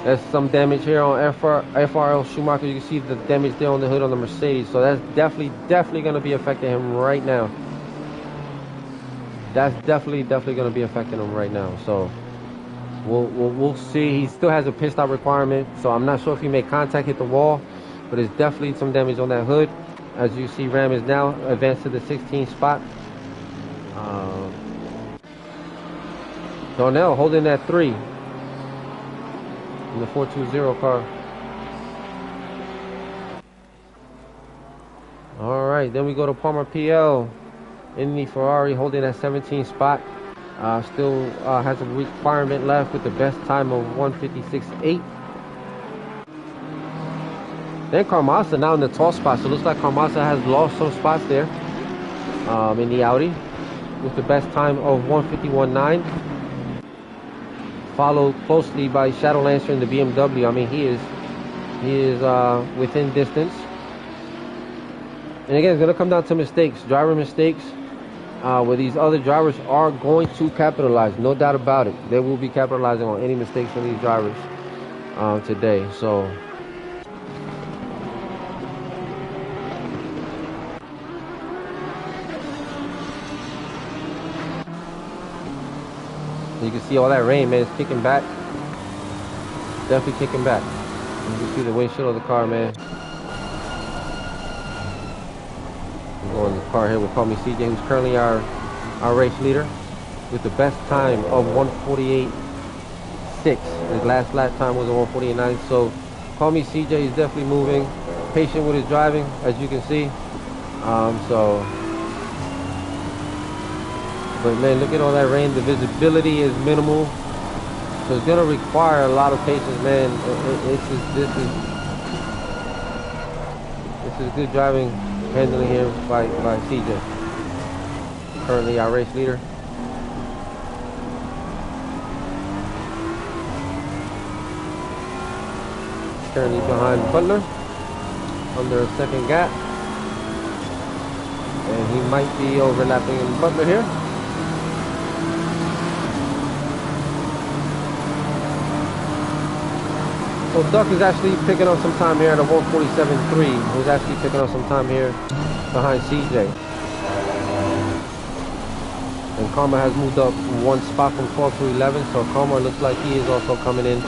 There's some damage here on FRL Schumacher. You can see the damage there on the hood on the Mercedes. So that's definitely going to be affecting him right now. That's definitely going to be affecting him right now. So we'll see. He still has a pit stop requirement. So I'm not sure if he made contact, hit the wall, but there's definitely some damage on that hood. As you see, Ram is now advanced to the 16th spot. Darnell holding that 3 in the 420 car. All right, then we go to Palmer PL in the Ferrari holding that 17th spot. Still has a requirement left with the best time of 156.8. Then Carmasa now in the 12th spot. So it looks like Carmasa has lost some spots there in the Audi with the best time of 151.9. Followed closely by Shadow Lancer in the BMW. I mean, he is within distance. And again, it's going to come down to mistakes, driver mistakes, where these other drivers are going to capitalize. No doubt about it. They will be capitalizing on any mistakes from these drivers today. So you can see all that rain, man. It's kicking back. Definitely kicking back. You can see the windshield of the car, man. car here with Call Me CJ, who's currently our race leader with the best time of 148.6. His last lap time was a 148.9. So Call Me CJ is definitely moving, patient with his driving, as you can see. But man, look at all that rain. The visibility is minimal, so it's gonna require a lot of patience, man. This is good driving, handling here by CJ. Currently our race leader. Currently behind Butler, under a second gap, and he might be overlapping Butler here. So Duck is actually picking up some time here at a 147.3. Who's actually picking up some time here behind CJ. And Karma has moved up one spot from 12 to 11. So Karma looks like he is also coming in,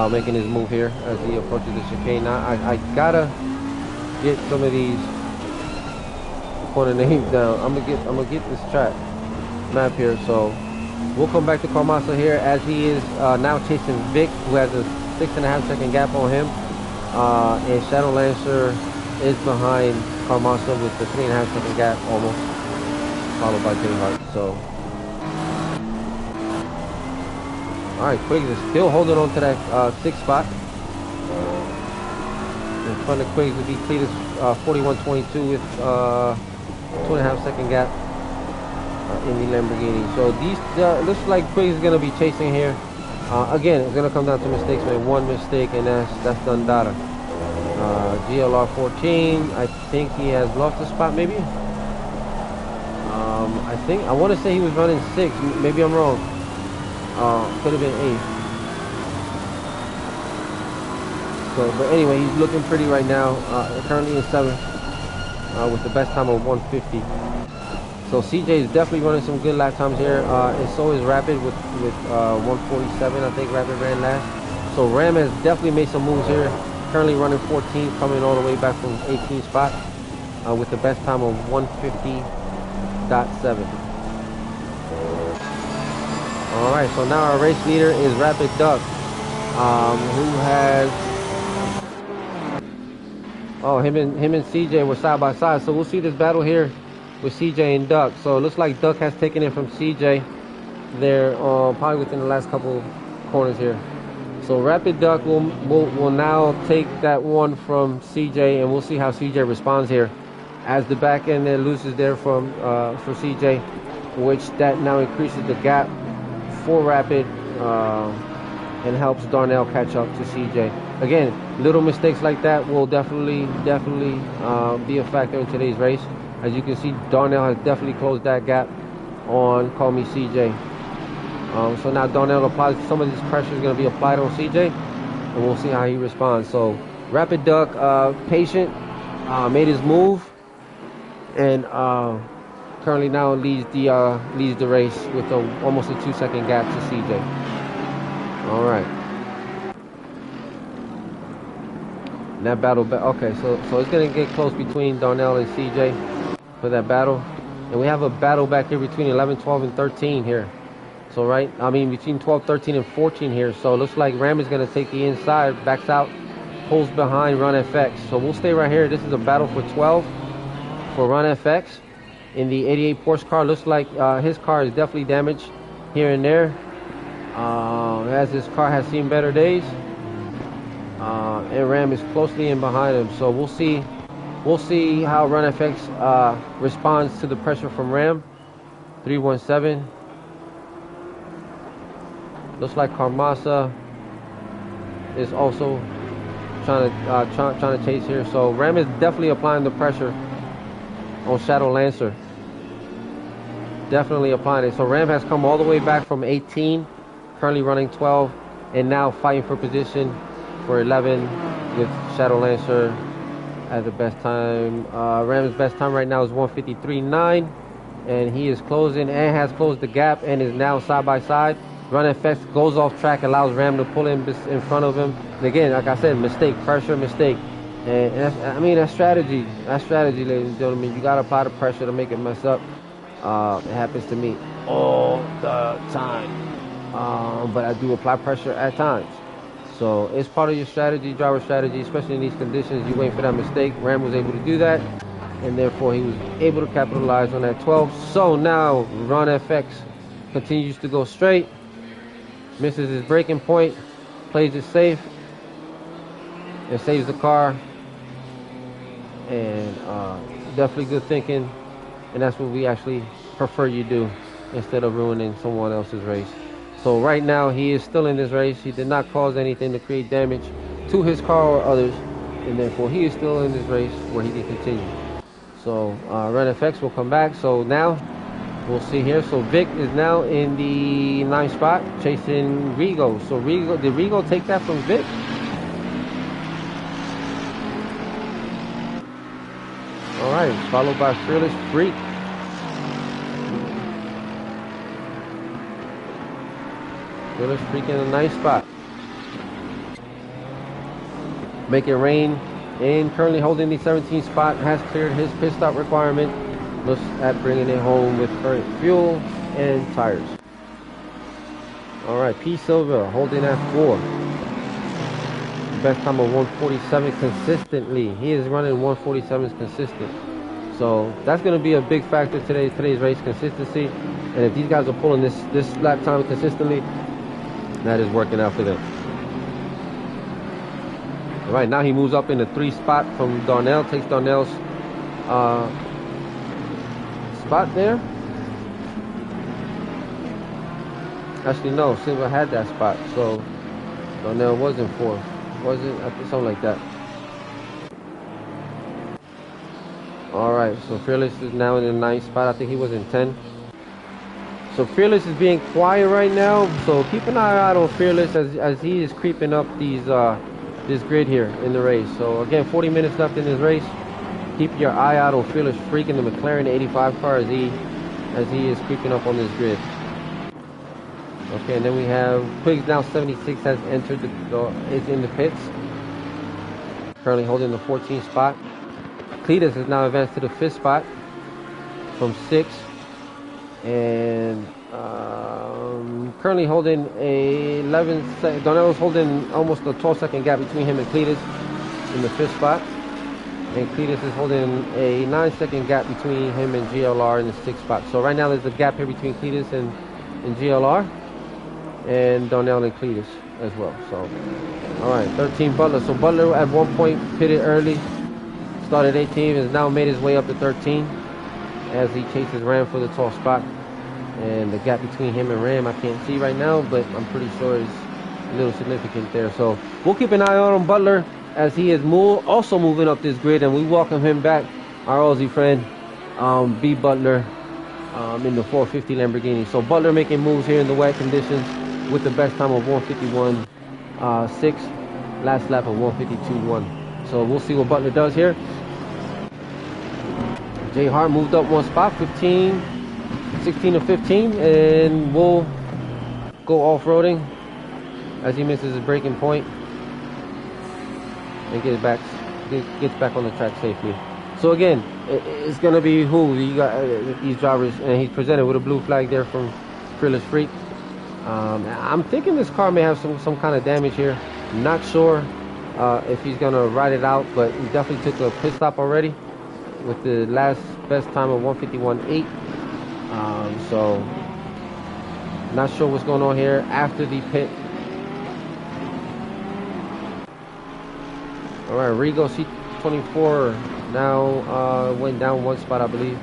making his move here as he approaches the chicane. Now I gotta get some of these corner names down. I'm gonna get this track map here. So we'll come back to Karmasa here as he is now chasing Vic, who has a 6.5 second gap on him, and Shadow Lancer is behind Karmasa with the 3.5 second gap almost, followed by J Hart. So alright, Quiggs is still holding on to that 6th spot. In front of Quiggs would be Cletus 41.22 with 2.5 second gap in the Lamborghini. So these looks like Quiggs is gonna be chasing here. Again, it's gonna come down to mistakes, man. One mistake, and that's Dundada. GLR 14. I think he has lost a spot, maybe. I want to say he was running 6. Maybe I'm wrong. Could have been 8. So, but anyway, he's looking pretty right now. Currently in 7th, with the best time of 150. So CJ is definitely running some good lap times here, and so is Rapid with 147. I think Rapid ran last. So Ram has definitely made some moves here. Currently running 14, coming all the way back from 18 spot, with the best time of 150.7. All right, so now our race leader is Rapid Duck, who has him and CJ were side by side. So we'll see this battle here with CJ and Duck. So it looks like Duck has taken it from CJ there, probably within the last couple corners here. So Rapid Duck will now take that one from CJ, and we'll see how CJ responds here as the back end there loses there from for CJ, which that now increases the gap for Rapid and helps Darnell catch up to CJ. Again, little mistakes like that will definitely be a factor in today's race. As you can see, Darnell has definitely closed that gap on Call Me CJ. So now Darnell applies, some of this pressure is going to be applied on CJ, and we'll see how he responds. So Rapid Duck, patient, made his move, and currently now leads the race with almost a 2-second gap to CJ. All right. And that battle, okay, so it's going to get close between Darnell and CJ for that battle. And we have a battle back here between 11, 12, and 13 here. So between 12, 13, and 14 here. So it looks like Ram is going to take the inside, backs out, pulls behind Run FX. So we'll stay right here. This is a battle for 12 for Run FX in the 88 Porsche car. Looks like his car is definitely damaged here and there, as his car has seen better days. And Ram is closely in behind him. So we'll see how Run FX responds to the pressure from Ram. 317. Looks like Karmasa is also trying to chase here. So Ram is definitely applying the pressure on Shadow Lancer. Definitely applying it. So Ram has come all the way back from 18, currently running 12, and now fighting for position for 11 with Shadow Lancer at the best time. Ram's best time right now is 153.9, and he is closing and has closed the gap and is now side by side. Run FX goes off track, allows Ram to pull in front of him. And again, like I said, mistake, pressure, mistake. And that's, I mean, that's strategy. That's strategy, ladies and gentlemen. You got to apply the pressure to make it mess up. It happens to me all the time. But I do apply pressure at times. So it's part of your strategy, driver strategy, especially in these conditions. You wait for that mistake. Ram was able to do that, and therefore he was able to capitalize on that 12. So now Ron FX continues to go straight, misses his braking point, plays it safe, and saves the car. And definitely good thinking, and that's what we actually prefer you do instead of ruining someone else's race. So right now he is still in this race. He did not cause anything to create damage to his car or others, and therefore he is still in this race where he can continue. So Ren FX will come back. So now we'll see here. So Vic is now in the 9th spot chasing Rigo. So Rigo, did Rigo take that from Vic? Alright, followed by Fearless Freak. Fearless Freak in a nice spot. Make it rain. And currently holding the 17th spot. Has cleared his pit stop requirement. Looks at bringing it home with current fuel and tires. Alright, P Silva holding at 4. Best time of 147 consistently. He is running 147s consistent. So that's going to be a big factor today's race, consistency. And if these guys are pulling this lap time consistently, that is working out for them. All right, now he moves up in the 3 spot from Darnell. Takes Darnell's spot there. Actually, no, Silva had that spot. So Darnell was in 4th. Was it? I think something like that. Alright, so Fearless is now in the 9th spot. I think he was in 10. So Fearless is being quiet right now. So keep an eye out on Fearless as he is creeping up this grid here in the race. So again, 40 minutes left in this race. Keep your eye out on Fearless Freak in the McLaren 85 car as he is creeping up on this grid. Okay, and then we have Quigs now 76 has entered is in the pits. Currently holding the 14th spot. Cletus has now advanced to the 5th spot from 6. And currently holding a 11 second. Darnell's holding almost a 12-second gap between him and Cletus in the 5th spot. And Cletus is holding a 9-second gap between him and GLR in the 6th spot. So right now there's a gap here between Cletus and GLR. And Darnell and Cletus as well. So, alright, 13 Butler. So Butler at one point pitted early, started 18, has now made his way up to 13 as he chases Ram for the 12th spot. And the gap between him and Ram I can't see right now, but I'm pretty sure is a little significant there. So we'll keep an eye on Butler as he is also moving up this grid, and we welcome him back, our Aussie friend, B Butler, in the 450 Lamborghini. So Butler making moves here in the wet conditions with the best time of 151.6, last lap of 152.1. So we'll see what Butler does here. Jay Hart moved up 1 spot, 16 to 15, and we'll go off-roading as he misses his braking point and gets back on the track safely. So again, it's gonna be who you got these drivers, and he's presented with a blue flag there from Fearless Freak. I'm thinking this car may have some kind of damage here. Not sure if he's gonna ride it out, but he definitely took a pit stop already with the last best time of 151.8. So not sure what's going on here after the pit. All right, Rigo C24 now went down 1 spot, I believe.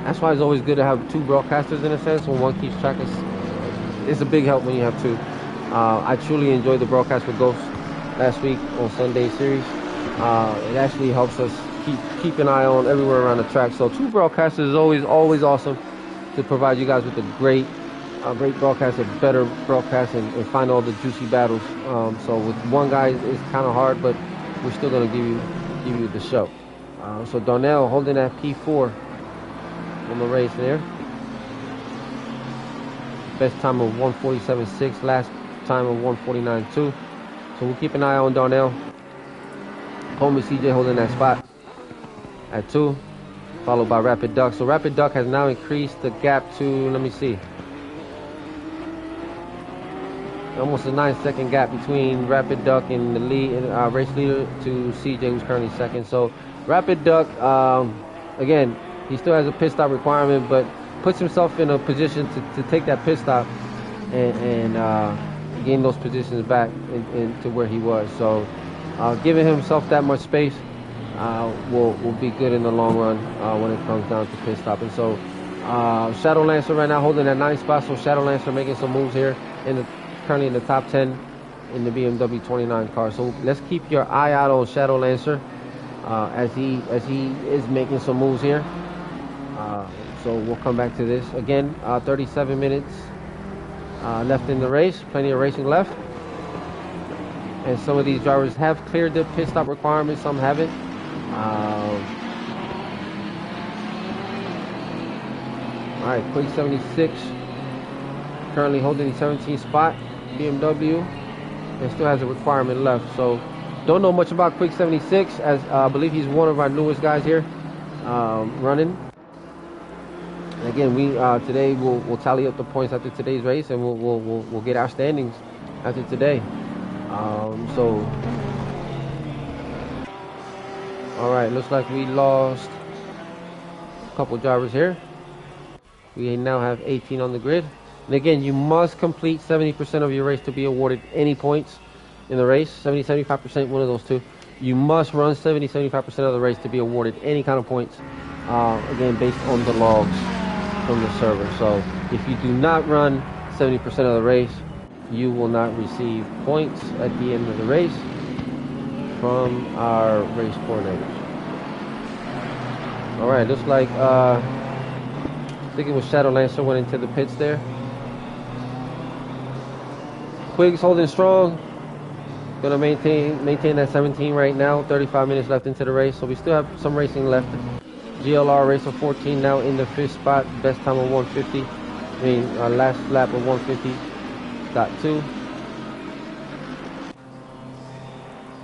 That's why it's always good to have 2 broadcasters in a sense. When one keeps track, it's a big help when you have 2. I truly enjoyed the broadcast with Ghost last week on Sunday series. It actually helps us keep an eye on everywhere around the track. So 2 broadcasters is always awesome to provide you guys with a great broadcast, a better broadcast, and find all the juicy battles. So with one guy, it's kind of hard, but we're still gonna give you the show. So Darnell holding that P4 on the race there. Best time of 147.6, last time of 1:49.2. So we'll keep an eye on Darnell. Home is CJ holding that spot at 2, followed by Rapid Duck. So Rapid Duck has now increased the gap to, let me see, almost a 9-second gap between Rapid Duck and the lead race leader to CJ, who's currently second. So Rapid Duck, again, he still has a pit stop requirement, but puts himself in a position to take that pit stop and gain those positions back into where he was. So giving himself that much space will be good in the long run when it comes down to pit stopping. So Shadow Lancer right now holding that 9th spot. So Shadow Lancer making some moves here currently in the top 10 in the BMW 29 car. So let's keep your eye out on Shadow Lancer as he is making some moves here. So we'll come back to this again. 37 minutes left in the race. Plenty of racing left. And some of these drivers have cleared the pit stop requirements. Some haven't. All right, Quick 76 currently holding the 17th spot. BMW, and still has a requirement left. So don't know much about Quick 76, as I believe he's one of our newest guys here running. And again, we today we'll tally up the points after today's race, and we'll get our standings after today. So all right, looks like we lost a couple drivers here. We now have 18 on the grid. And again, you must complete 70% of your race to be awarded any points in the race. 70, 75%, one of those two. You must run 70, 75% of the race to be awarded any kind of points. Again, based on the logs from the server. So if you do not run 70% of the race, you will not receive points at the end of the race from our race coordinators. All right, looks like sticking with Shadow Lancer went into the pits there. Quigg's holding strong. Gonna maintain that 17 right now. 35 minutes left into the race, so we still have some racing left. GLR race of 14 now in the 5th spot. Best time of 150. I mean, last lap of 150.2.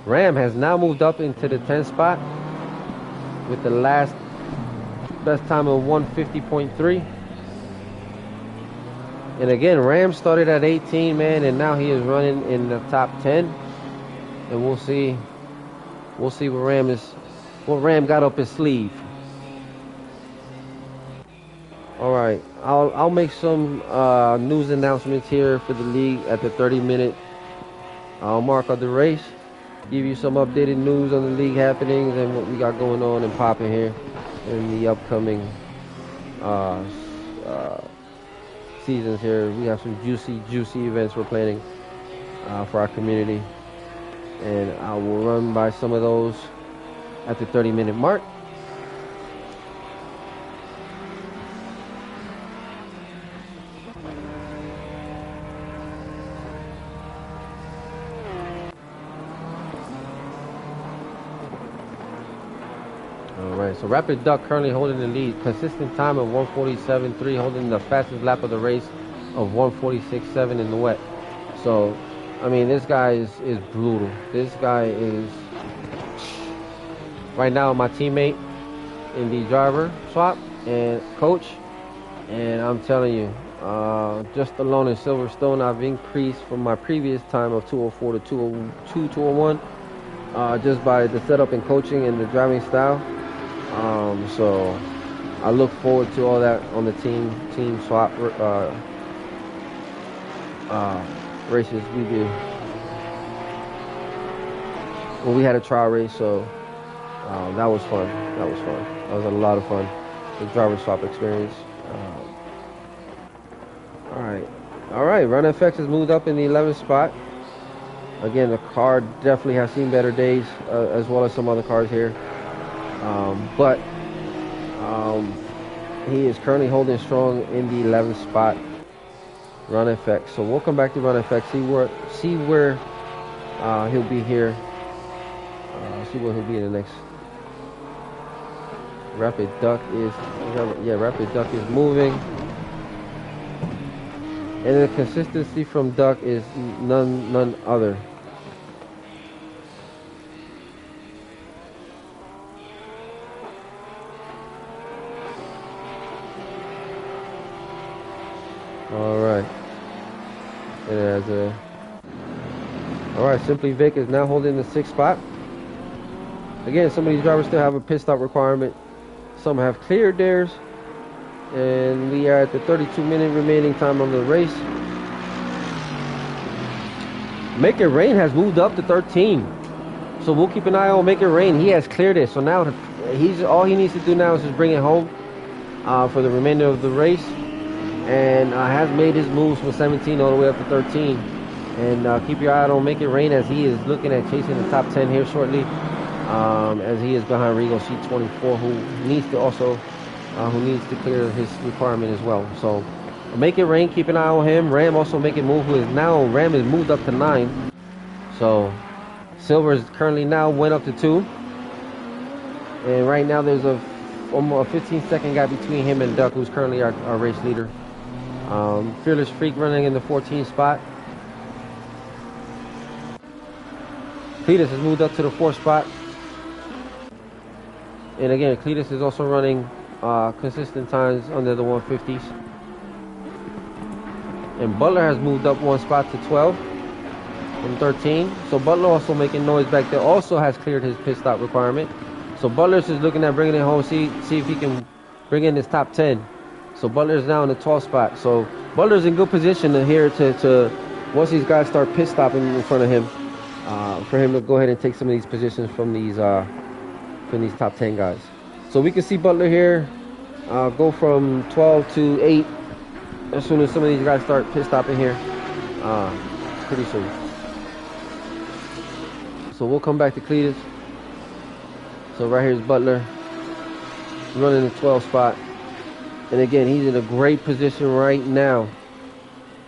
Ram has now moved up into the 10th spot with the last best time of 150.3. And again, Ram started at 18, man, and now he is running in the top 10. And we'll see what Ram got up his sleeve. All right, I'll make some news announcements here for the league at the 30-minute mark of the race. Give you some updated news on the league happenings and what we got going on and popping here in the upcoming seasons here. We have some juicy events we're planning for our community, and I will run by some of those at the 30-minute mark. Alright, so Rapid Duck currently holding the lead. Consistent time of 1:47.3, holding the fastest lap of the race of 1:46.7 in the wet. So, I mean, this guy is brutal. This guy is, right now, my teammate in the driver swap and coach. And I'm telling you, just alone in Silverstone, I've increased from my previous time of 2:04 to 2:02, 2:01, just by the setup and coaching and the driving style. So I look forward to all that on the team swap races we do. Well, we had a trial race, so that was fun. That was a lot of fun. The driver swap experience. All right. Run FX has moved up in the 11th spot. Again, the car definitely has seen better days, as well as some other cars here. But he is currently holding strong in the 11th spot. Run FX. So we'll come back to Run FX, see where he'll be here. See where he'll be in the next. Rapid Duck is moving. And the consistency from Duck is none other. All right. It has a. All right. Simply Vic is now holding the 6th spot. Again, some of these drivers still have a pit stop requirement. Some have cleared theirs. And we are at the 32-minute remaining time on the race. Make It Rain has moved up to 13. So we'll keep an eye on Make It Rain. He has cleared it. So now all he needs to do now is just bring it home for the remainder of the race. And has made his moves from 17 all the way up to 13. And keep your eye on Make It Rain as he is looking at chasing the top 10 here shortly. As he is behind Regal C24, who needs to clear his requirement as well. So Make It Rain, keep an eye on him. Ram also Make It Move, Ram is moved up to 9. So Silver is currently now went up to 2. And right now there's almost a 15-second gap between him and Duck, who's currently our race leader. Fearless Freak running in the 14th spot. Cletus has moved up to the 4th spot. And again, Cletus is also running consistent times under the 150s. And Butler has moved up 1 spot to 12 from 13. So Butler also making noise back there. Also has cleared his pit stop requirement. So Butler's just looking at bringing it home, see if he can bring in his top 10. So Butler's now in the 12th spot. So Butler's in good position here to once these guys start pit stopping in front of him, for him to go ahead and take some of these positions from these top 10 guys. So we can see Butler here go from 12 to 8 as soon as some of these guys start pit stopping here pretty soon. So we'll come back to Cletus. So right here is Butler running the 12th spot. And again, he's in a great position right now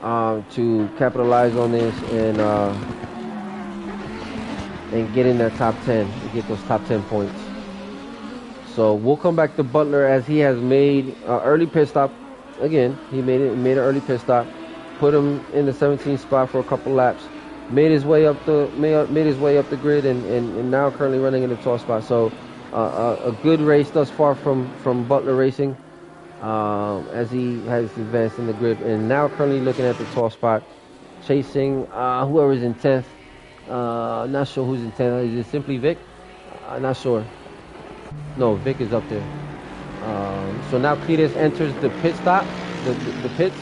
to capitalize on this and get in that top 10, to get those top 10 points. So we'll come back to Butler as he has made early pit stop. Again, he made an early pit stop, put him in the 17th spot for a couple laps, made his way up the grid, and now currently running in the 12th spot. So a good race thus far from Butler Racing as he has advanced in the grid, and now currently looking at the 12th spot, chasing whoever's in 10th. Not sure who's in 10th. Is it Simply Vic? Not sure. No, Vic is up there. So now Cletus enters the pit stop, the pits.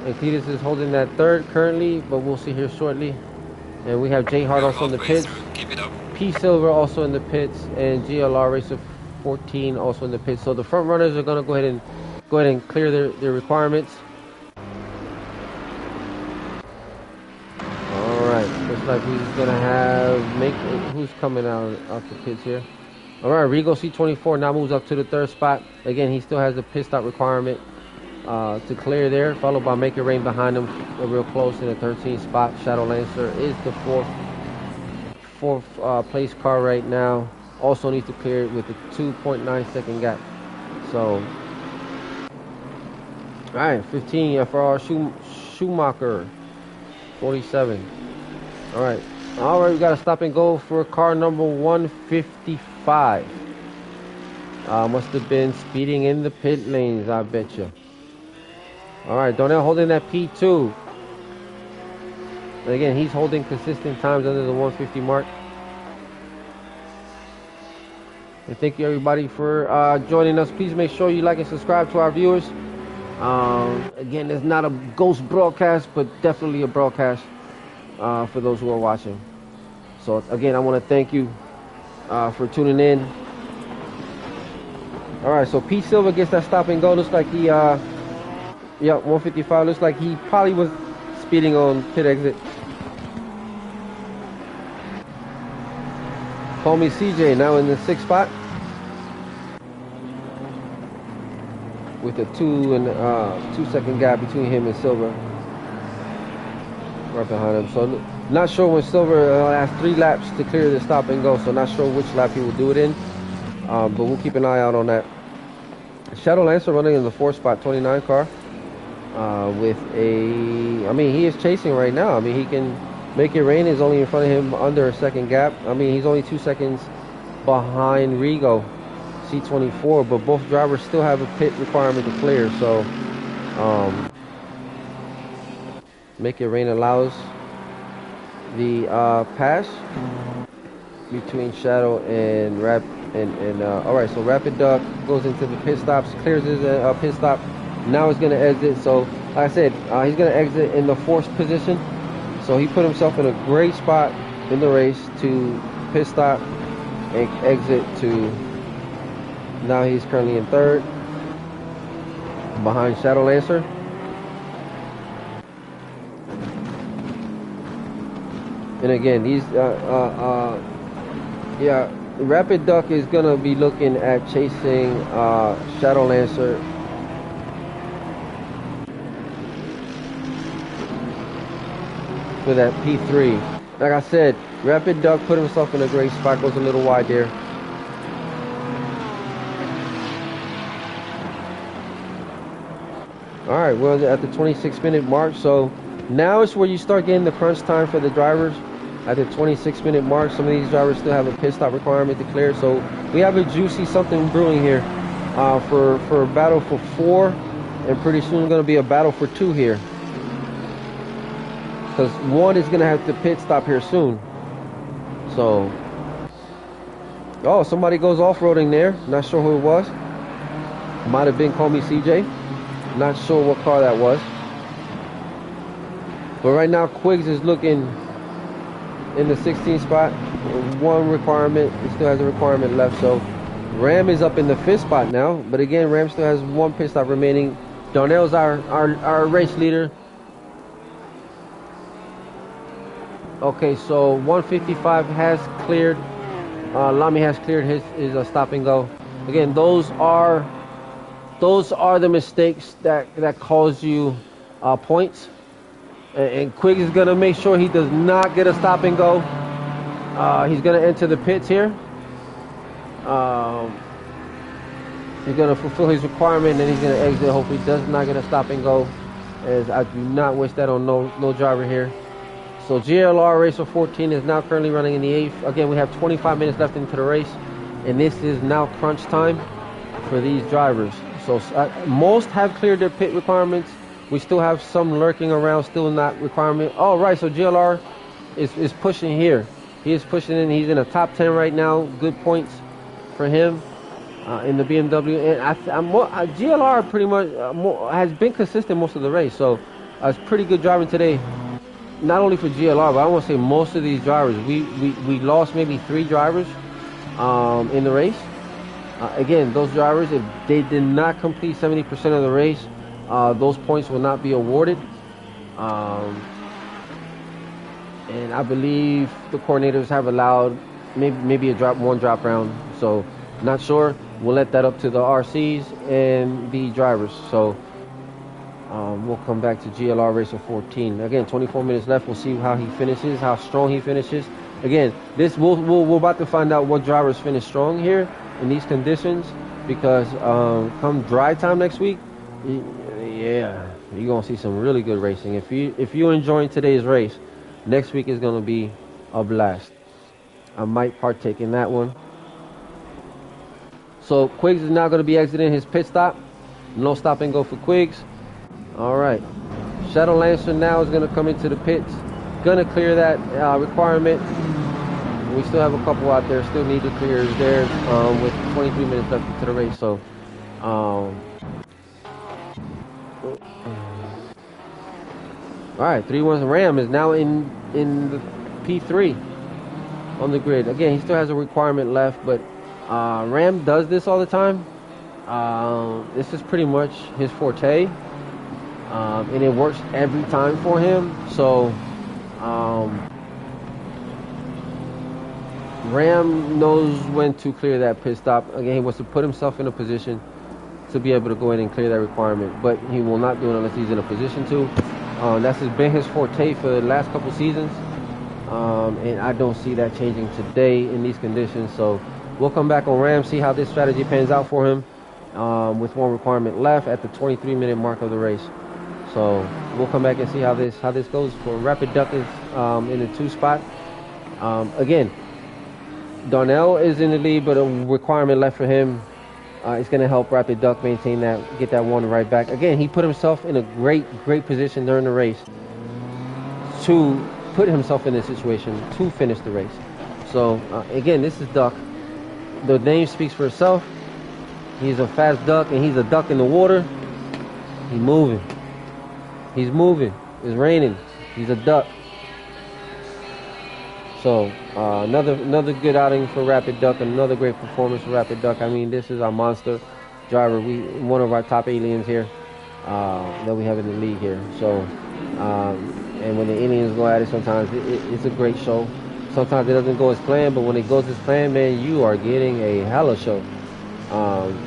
And Cletus is holding that 3rd currently, but we'll see here shortly. And we have J Hart also in the pits. Keep it up. P Silver also in the pits, and GLR Racer 14 also in the pits. So the front runners are going to go ahead and clear their requirements. All right, looks like he's going to have who's coming out the pits here. All right, Regal C24 now moves up to the 3rd spot. Again, he still has a pit stop requirement to clear there, followed by Make It Rain behind him, real close in the 13th spot. Shadow Lancer is the fourth place car right now. Also needs to clear it with a 2.9 second gap. So, all right, 15 for our Schumacher, 47. All right, we got to stop and go for car number 155. Must have been speeding in the pit lanes, I bet you. All right, Donnell holding that P2. And again, he's holding consistent times under the 150 mark. And thank you everybody for joining us. Please make sure you like and subscribe to our viewers. Again, it's not a ghost broadcast, but definitely a broadcast for those who are watching. So again, I want to thank you for tuning in. All right, so P Silver gets that stop and go. Looks like he, 155. Looks like he probably was speeding on pit exit. Call me CJ now in the 6th spot with a 2 second gap between him and Silver right behind him. So not sure when Silver has 3 laps to clear the stop and go, so not sure which lap he will do it in, but we'll keep an eye out on that. Shadow Lancer running in the 4th spot, 29 car. with a, I mean, he is chasing right now. I mean, he can make it rain. Is only in front of him under a second gap. I mean, he's only 2 seconds behind Rigo, C24, but both drivers still have a pit requirement to clear. So, make it rain allows the pass between Shadow and all right, so Rapid Duck goes into the pit stops, clears his pit stop. Now he's going to exit. So like I said, he's going to exit in the fourth position. So he put himself in a great spot in the race to pit stop and exit to, now he's currently in third behind Shadow Lancer. And again, these yeah, Rapid Duck is gonna be looking at chasing Shadow Lancer. For that P3. Like I said, Rapid Duck put himself in a great spot, goes a little wide there. Alright, we're at the 26-minute mark, so now is where you start getting the crunch time for the drivers. At the 26-minute mark, some of these drivers still have a pit stop requirement to clear, so we have a juicy something brewing here for a battle for 4, and pretty soon going to be a battle for 2 here. Because 1 is going to have to pit stop here soon. So, oh, somebody goes off-roading there. Not sure who it was. Might have been, call me CJ. Not sure what car that was. But right now, Quiggs is looking in the 16th spot. 1 requirement. He still has a requirement left. So, Ram is up in the 5th spot now. But again, Ram still has 1 pit stop remaining. Darnell's our race leader. Okay, so 155 has cleared. Lamy has cleared his stop and go. Again, those are the mistakes that cause you points. And Quiggs is gonna make sure he does not get a stop and go. He's gonna enter the pits here. He's gonna fulfill his requirement, and he's gonna exit. Hopefully, does not get a stop and go, as I do not wish that on no driver here. So GLR race of 14 is now currently running in the 8th. Again, we have 25 minutes left into the race, and this is now crunch time for these drivers. So most have cleared their pit requirements. We still have some lurking around, still not requirement. All right, so GLR is pushing here. He is pushing in. He's in the top 10 right now. Good points for him in the BMW. And GLR pretty much has been consistent most of the race. So it's pretty good driving today. Not only for GLR, but I want to say most of these drivers. We lost maybe 3 drivers in the race. Again, those drivers, if they did not complete 70% of the race, those points will not be awarded. And I believe the coordinators have allowed maybe one drop round. So not sure. We'll let that up to the RCs and the drivers. So we'll come back to GLR race of 14. Again, 24 minutes left. We'll see how he finishes, how strong he finishes. Again, we're about to find out what drivers finish strong here in these conditions, because come dry time next week, yeah, you're gonna see some really good racing. If you're enjoying today's race, next week is gonna be a blast. I might partake in that one. So Quiggs is now gonna be exiting his pit stop. No stop and go for Quiggs. All right, Shadow Lancer now is going to come into the pits, going to clear that requirement. We still have a couple out there still need to clear theirs with 23 minutes left into the race. So all right, 3-1 Ram is now in the P3 on the grid. Again, he still has a requirement left, but Ram does this all the time. This is pretty much his forte. And it works every time for him. So Ram knows when to clear that pit stop. Again, he wants to put himself in a position to be able to go in and clear that requirement, but he will not do it unless he's in a position to. That's been his forte for the last couple seasons, and I don't see that changing today in these conditions. So we'll come back on Ram, see how this strategy pans out for him with 1 requirement left at the 23-minute mark of the race. So we'll come back and see how this goes. For Rapid Duck is in the 2 spot. Again, Darnell is in the lead, but a requirement left for him. It's going to help Rapid Duck maintain that, get that 1 right back. Again, he put himself in a great position during the race to put himself in this situation to finish the race. So again, this is Duck. The name speaks for itself. He's a fast duck, and he's a duck in the water. He's moving. He's moving. It's raining. He's a duck. So another good outing for Rapid Duck. Another great performance for Rapid Duck. I mean, this is our monster driver. One of our top aliens here that we have in the league here. So and when the aliens go at it, sometimes it's a great show. Sometimes it doesn't go as planned, but when it goes as planned, man, you are getting a hella show.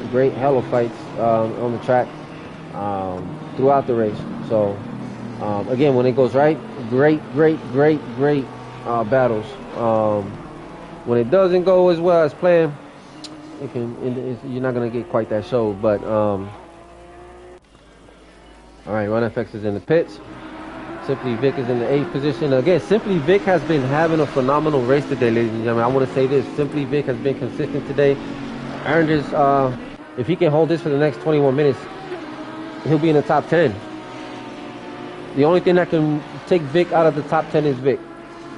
Great hella fights on the track throughout the race. So again, when it goes right, great battles. When it doesn't go as well as planned, you're not gonna get quite that show. But all right, Run FX is in the pits. Simply Vic is in the 8th position. Again, Simply Vic has been having a phenomenal race today, ladies and gentlemen. I want to say this. Simply Vic has been consistent today. Earned his, if he can hold this for the next 21 minutes, he'll be in the top 10. The only thing that can take Vic out of the top 10 is Vic.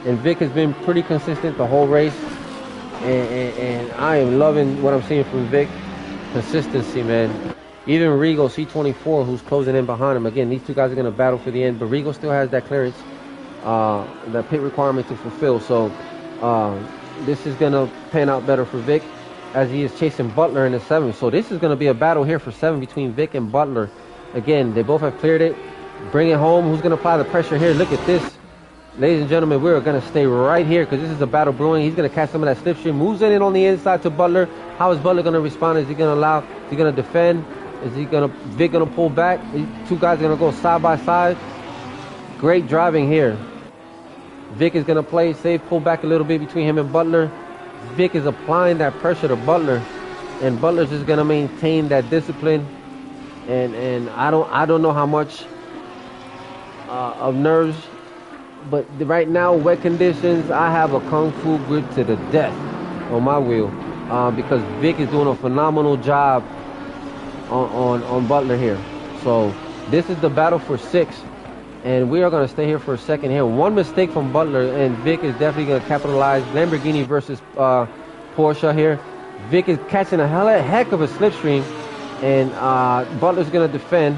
And Vic has been pretty consistent the whole race. And I am loving what I'm seeing from Vic. Consistency, man. Even Regal, C24, who's closing in behind him. Again, these 2 guys are going to battle for the end, but Regal still has that clearance, that pit requirement to fulfill. So this is going to pan out better for Vic as he is chasing Butler in the 7th. So this is going to be a battle here for 7 between Vic and Butler. Again, they both have cleared it. Bring it home. Who's going to apply the pressure here? Look at this. Ladies and gentlemen, we're going to stay right here because this is a battle brewing. He's going to catch some of that slipstream. Moves in on the inside to Butler. How is Butler going to respond? Is he going to allow? Is he going to defend? Is Vic gonna pull back? These 2 guys are gonna go side by side. Great driving here. Vic is gonna play safe, pull back a little bit between him and Butler. Vic is applying that pressure to Butler, and Butler's just gonna maintain that discipline. And I don't know how much of nerves, but right now, wet conditions, I have a kung fu grip to the death on my wheel because Vic is doing a phenomenal job on Butler here. So this is the battle for 6, and we are going to stay here for a second here. One mistake from Butler, and Vic is definitely going to capitalize. Lamborghini versus Porsche here. Vic is catching a heck of a slipstream, and Butler's going to defend.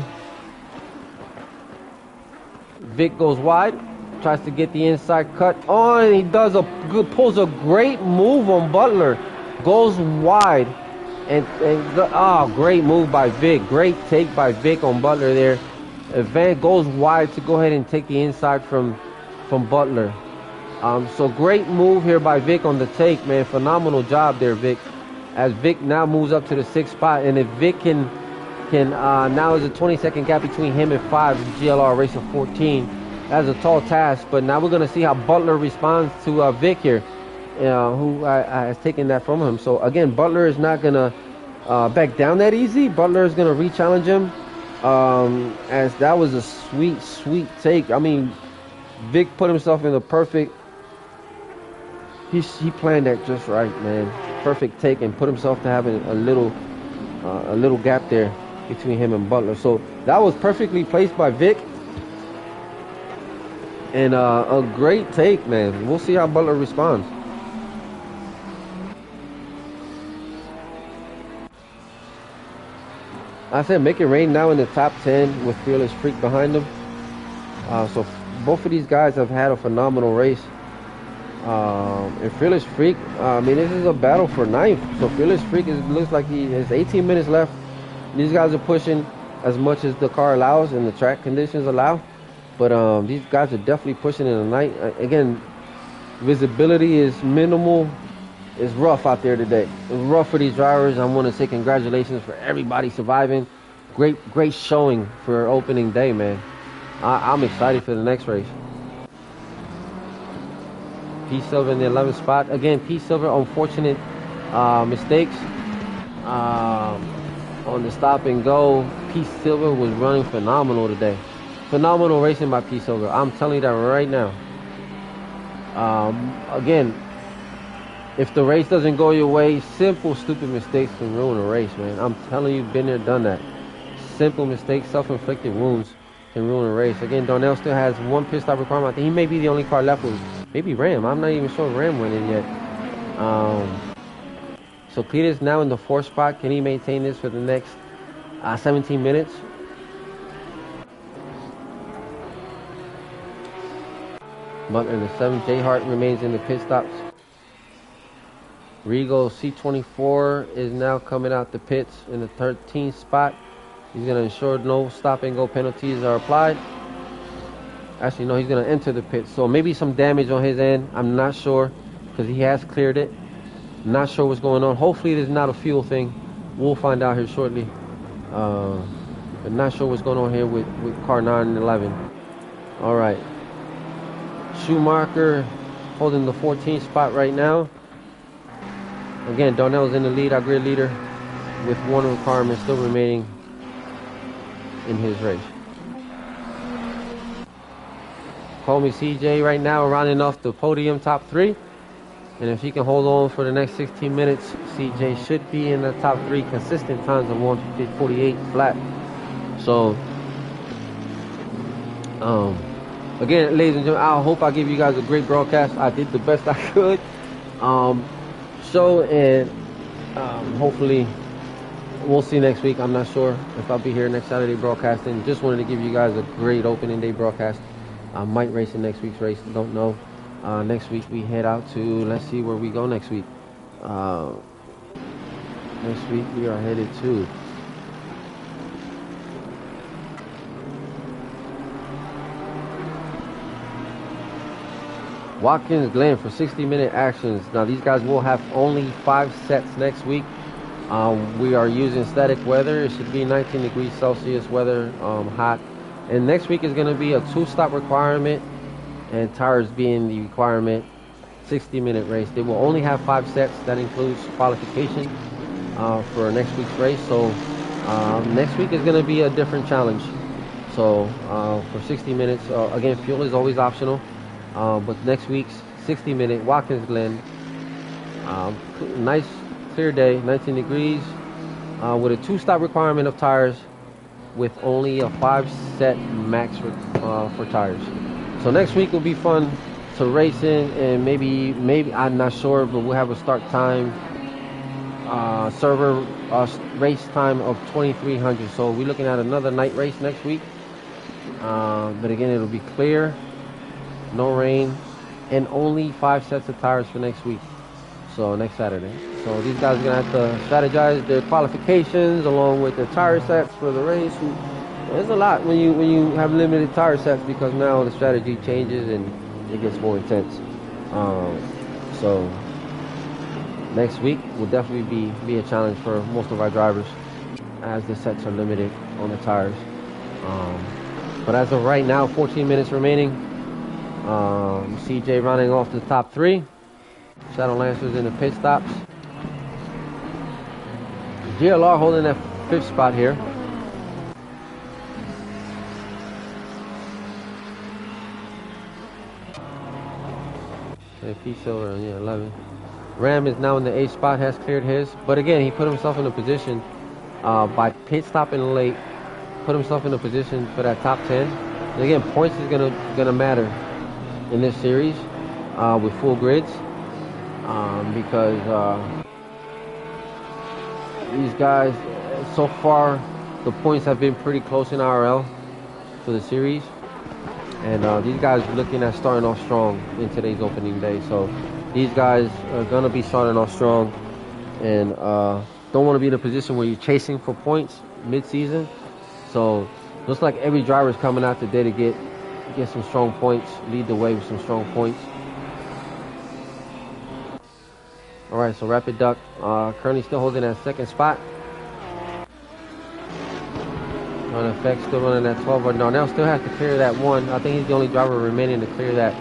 Vic goes wide, tries to get the inside cut. Oh, and he does pulls a great move on Butler. Goes wide. And great move by Vic. Great take by Vic on Butler there. Van goes wide to go ahead and take the inside from Butler. So great move here by Vic on the take, man. Phenomenal job there, Vic. As Vic now moves up to the 6th spot, and if Vic can now is a 20-second gap between him and 5 GLR race of 14. That's a tall task, but now we're gonna see how Butler responds to Vic here. Who has taken that from him. So again, Butler is not gonna back down that easy. Butler is gonna re-challenge him, as that was a sweet take. I mean, Vic put himself in the perfect. He planned that just right, man. Perfect take, and put himself to having a little gap there between him and Butler. So that was perfectly placed by Vic, and a great take, man. We'll see how Butler responds. I said make it rain now in the top 10 with Fearless Freak behind them. So both of these guys have had a phenomenal race. And Fearless Freak, I mean, this is a battle for 9th. So Fearless Freak looks like he has 18 minutes left. These guys are pushing as much as the car allows and the track conditions allow. But these guys are definitely pushing in the night. Again, visibility is minimal. It's rough out there today. It's rough for these drivers. I want to say congratulations for everybody surviving. Great showing for opening day, man. I'm excited for the next race. P Silver in the 11th spot. Again, P Silver, unfortunate mistakes on the stop and go. P Silver was running phenomenal today. Phenomenal racing by P Silver. I'm telling you that right now. Again, if the race doesn't go your way, simple, stupid mistakes can ruin a race, man. I'm telling you, been there, done that. Simple mistakes, self-inflicted wounds can ruin a race. Again, Darnell still has one pit stop requirement. I think he may be the only car left with maybe Ram. I'm not even sure Ram went in yet. So Peter's now in the 4th spot. Can he maintain this for the next 17 minutes? But in the 7th, J Hart remains in the pit stops. Regal C24 is now coming out the pits in the 13th spot. He's going to ensure no stop and go penalties are applied. Actually, no, he's going to enter the pit. So maybe some damage on his end. I'm not sure because he has cleared it. Not sure what's going on. Hopefully, it is not a fuel thing. We'll find out here shortly. But not sure what's going on here with car 9 and 11. All right. Schumacher holding the 14th spot right now. Again, Darnell's in the lead, our grid leader, with one requirement still remaining in his race. Call me CJ right now, rounding off the podium top 3. And if he can hold on for the next 16 minutes, CJ should be in the top 3 consistent times of 1:48 flat. So, again, ladies and gentlemen, I hope I give you guys a great broadcast. I did the best I could. And hopefully we'll see next week. I'm not sure if I'll be here next Saturday broadcasting. Just wanted to give you guys a great opening day broadcast. I might race in next week's race, don't know. Next week we head out to, let's see where we go next week. Next week we are headed to Watkins Glen for 60-minute actions. Now these guys will have only 5 sets next week. We are using static weather. It should be 19 degrees Celsius weather, hot. And next week is going to be a 2-stop requirement and tires being the requirement. 60-minute race. They will only have 5 sets. That includes qualification for next week's race. So next week is going to be a different challenge. So for 60 minutes, again, fuel is always optional. But next week's 60-minute Watkins Glen, nice clear day, 19 degrees, with a 2-stop requirement of tires, with only a 5-set max for tires. So next week will be fun to race in, and maybe I'm not sure, but we'll have a start time, server race time of 2300. So we're looking at another night race next week. But again, it'll be clear. No rain, and only 5 sets of tires for next week. So next Saturday. So these guys are gonna have to strategize their qualifications along with their tire sets for the race. There's a lot when you have limited tire sets, because now the strategy changes and it gets more intense. So next week will definitely be a challenge for most of our drivers, as the sets are limited on the tires. But as of right now, 14 minutes remaining. CJ running off the top 3. Shadow Lancers in the pit stops. GLR holding that 5th spot here. P Silver, 11. Ram is now in the 8th spot, has cleared his. But again, he put himself in a position by pit stopping late. Put himself in a position for that top 10. And again, points is gonna matter in this series with full grids, because these guys, so far the points have been pretty close in IRL for the series, and these guys are looking at starting off strong in today's opening day. So these guys are gonna be starting off strong, and don't want to be in a position where you're chasing for points mid-season. So looks like every driver is coming out today to get some strong points, lead the way with some strong points. All right, so Rapid Duck currently still holding that 2nd spot. On effect, still running that 12. But Darnell still has to clear that 1. I think he's the only driver remaining to clear that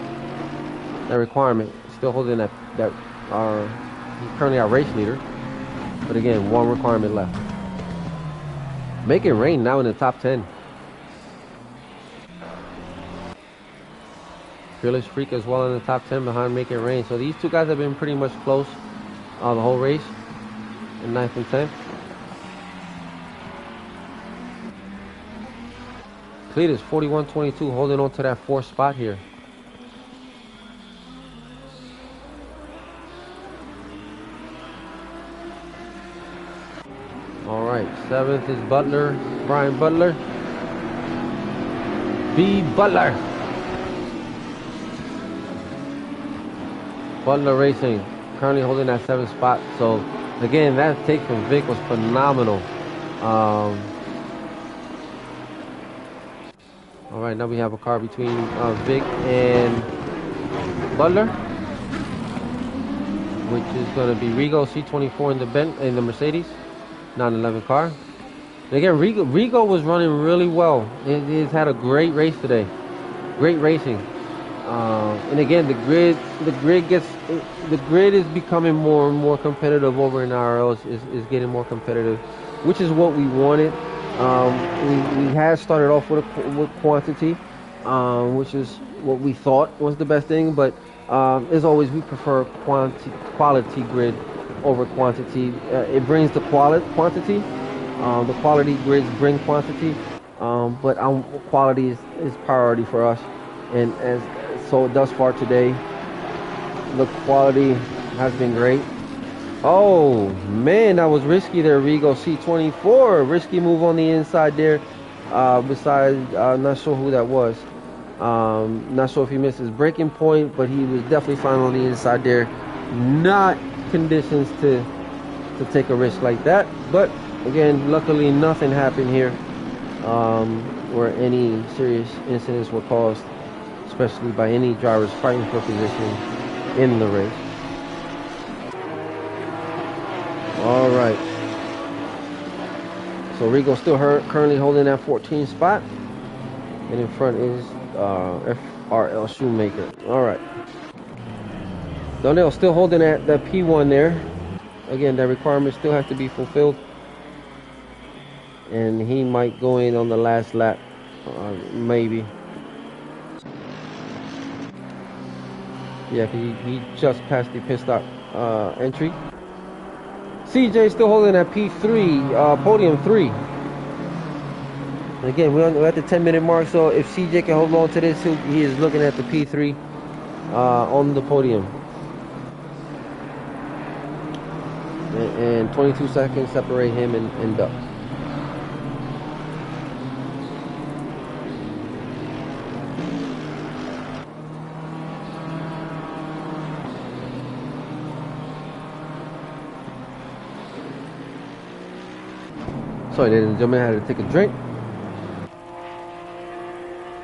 requirement. Still holding that he's currently our race leader. But again, 1 requirement left. Make it rain now in the top 10. Fearless Freak as well in the top 10 behind Make It Rain. So these two guys have been pretty much close the whole race in 9th and 10th. Cletus 41.22 holding on to that 4th spot here. All right, 7th is Butler, Brian Butler. B. Butler. Butler Racing currently holding that 7th spot. So again, that take from Vic was phenomenal. All right, now we have a car between Vic and Butler, which is going to be Rigo C24 in the Mercedes 911 car. And again, Rigo was running really well. He's had a great race today. Great racing. And again, the grid is becoming more and more competitive over in RLs. Is getting more competitive, which is what we wanted. We had started off with quantity, which is what we thought was the best thing. But as always, we prefer quality grid over quantity. It brings the quantity. The quality grids bring quantity, but quality is priority for us. And so thus far today, the quality has been great. Oh man, that was risky there, Rigo C24. Risky move on the inside there. Besides, not sure who that was. Not sure if he missed his braking point, but he was definitely fine on the inside there. Not conditions to take a risk like that. But again, luckily nothing happened here where any serious incidents were caused, especially by any drivers fighting for position in the race. All right. So Rigo still currently holding that 14th spot. And in front is FRL Shoemaker. All right. Donnell still holding that P1 there. Again, that requirement still has to be fulfilled. And he might go in on the last lap. Maybe. Yeah, he just passed the pit stop entry. CJ still holding that P3, podium 3. Again, we're at the 10-minute mark, so if CJ can hold on to this, he is looking at the P3 on the podium. And 22 seconds separate him and Duck. Sorry, ladies and gentlemen, I had to take a drink.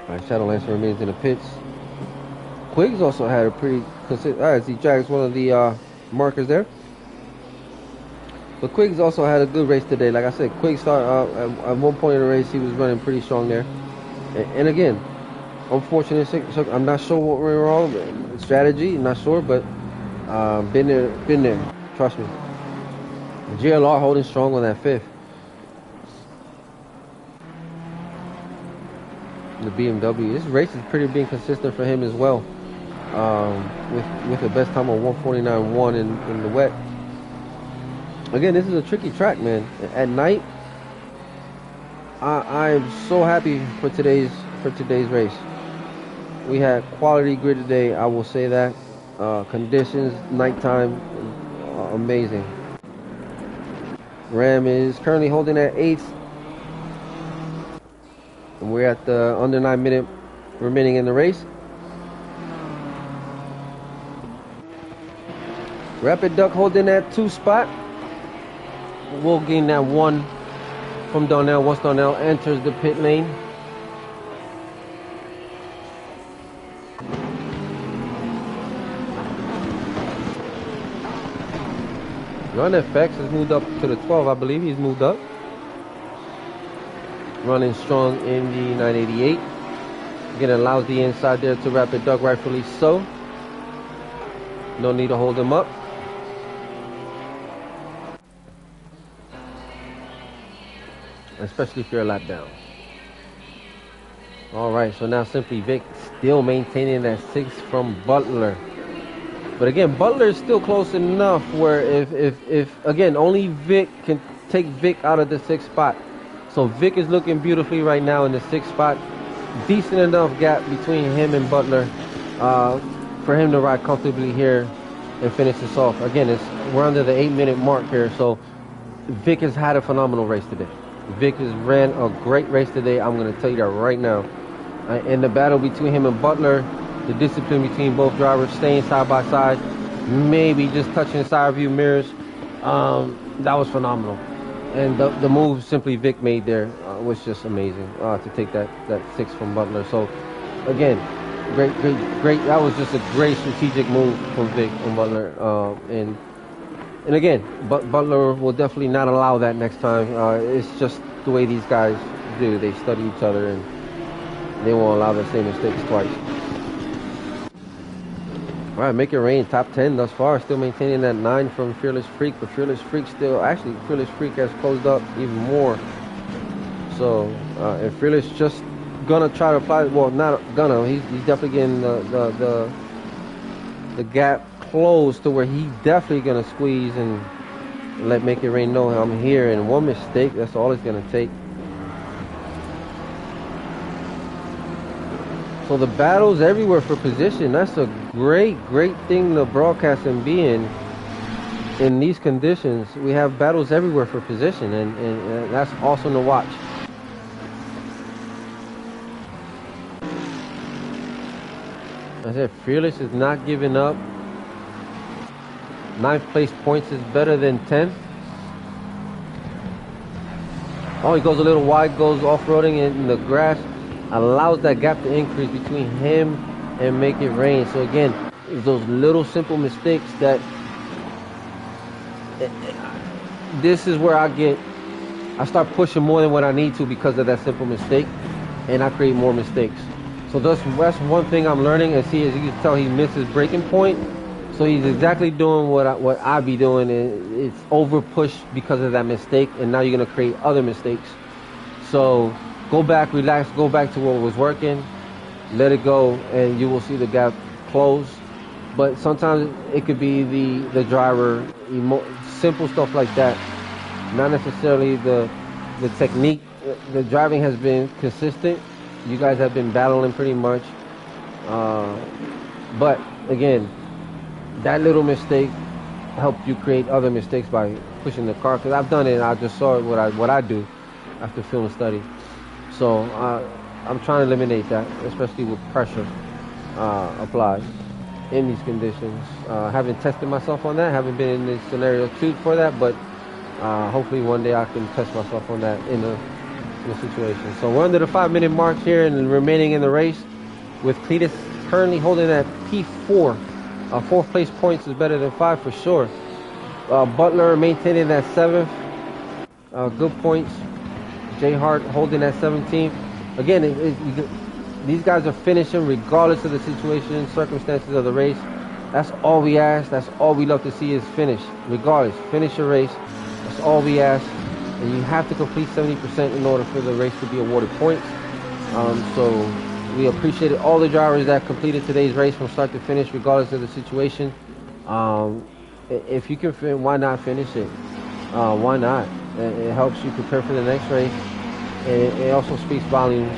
Alright, Shadow Lancer remains in the pits. Quiggs also had a pretty consistent. Alright, he drags one of the markers there. But Quiggs also had a good race today. Like I said, Quiggs started at one point in the race, he was running pretty strong there. And again, unfortunate. I'm not sure what went wrong. Strategy, I'm not sure, but been there. Trust me. GLR holding strong on that 5th. The BMW. This race is pretty being consistent for him as well. With the best time of 1:49.1 in the wet. Again, this is a tricky track, man. At night, I am so happy for today's race. We had quality grid today. I will say that. Conditions, nighttime, amazing. Ram is currently holding at 8th. And we're at the under 9 minute remaining in the race. Rapid Duck holding that 2 spot. We'll gain that 1 from Donnell once Donnell enters the pit lane. Run FX has moved up to the 12, I believe he's moved up. Running strong in the 988. Again, allows the inside there to Rapid Duck, rightfully so. No need to hold him up. Especially if you're a lap down. All right, so now Simply Vic still maintaining that 6 from Butler. But again, Butler is still close enough where if again, only Vic can take Vic out of the 6th spot. So Vic is looking beautifully right now in the 6th spot. Decent enough gap between him and Butler for him to ride comfortably here and finish this off. Again, we're under the 8-minute mark here, so Vic has had a phenomenal race today. Vic has ran a great race today. I'm going to tell you that right now. In the battle between him and Butler, the discipline between both drivers, staying side by side, maybe just touching side view mirrors, that was phenomenal. And the move Simply Vic made there was just amazing to take that 6 from Butler. So again, great. That was just a great strategic move from Vic on Butler. And again, Butler will definitely not allow that next time. It's just the way these guys do. They study each other and they won't allow the same mistakes twice. All right, Make It Rain, top 10 thus far. Still maintaining that 9 from Fearless Freak, but Fearless Freak Fearless Freak has closed up even more. So, and Fearless just gonna try to apply, well, not gonna, he's definitely getting the gap closed to where he's definitely gonna squeeze and let Make It Rain know I'm here. And one mistake, that's all it's gonna take. So the battles everywhere for position. That's a great thing to broadcast and be in these conditions. We have battles everywhere for position, and that's awesome to watch. I said Fearless is not giving up. 9th place points is better than 10th. Oh, he goes a little wide, goes off-roading in the grass. Allows that gap to increase between him and Make It Rain. So again, it's those little simple mistakes that this is where I start pushing more than what I need to because of that simple mistake, and I create more mistakes. So that's one thing I'm learning. And see, as you can tell, he missed his breaking point. So he's exactly doing what I be doing. It's over push because of that mistake, and now you're gonna create other mistakes. So go back, relax, go back to what was working, let it go, and you will see the gap close. But sometimes it could be the driver, simple stuff like that. Not necessarily the technique. The driving has been consistent. You guys have been battling pretty much. But again, that little mistake helped you create other mistakes by pushing the car. Because I've done it, and I just saw what I do after film and study. So I'm trying to eliminate that, especially with pressure applied in these conditions. Haven't tested myself on that, haven't been in this scenario too for that, but hopefully one day I can test myself on that in a situation. So we're under the 5-minute mark here and remaining in the race with Cletus currently holding that P4. 4th place points is better than 5 for sure. Butler maintaining that 7th. Good points. J Hart holding that 17th. Again, these guys are finishing regardless of the situation, circumstances of the race. That's all we ask. That's all we love to see is finish. Regardless, finish your race. That's all we ask. And you have to complete 70% in order for the race to be awarded points. So we appreciate all the drivers that completed today's race from start to finish, regardless of the situation. If you can, why not finish it? Why not? It helps you prepare for the next race. And it also speaks volumes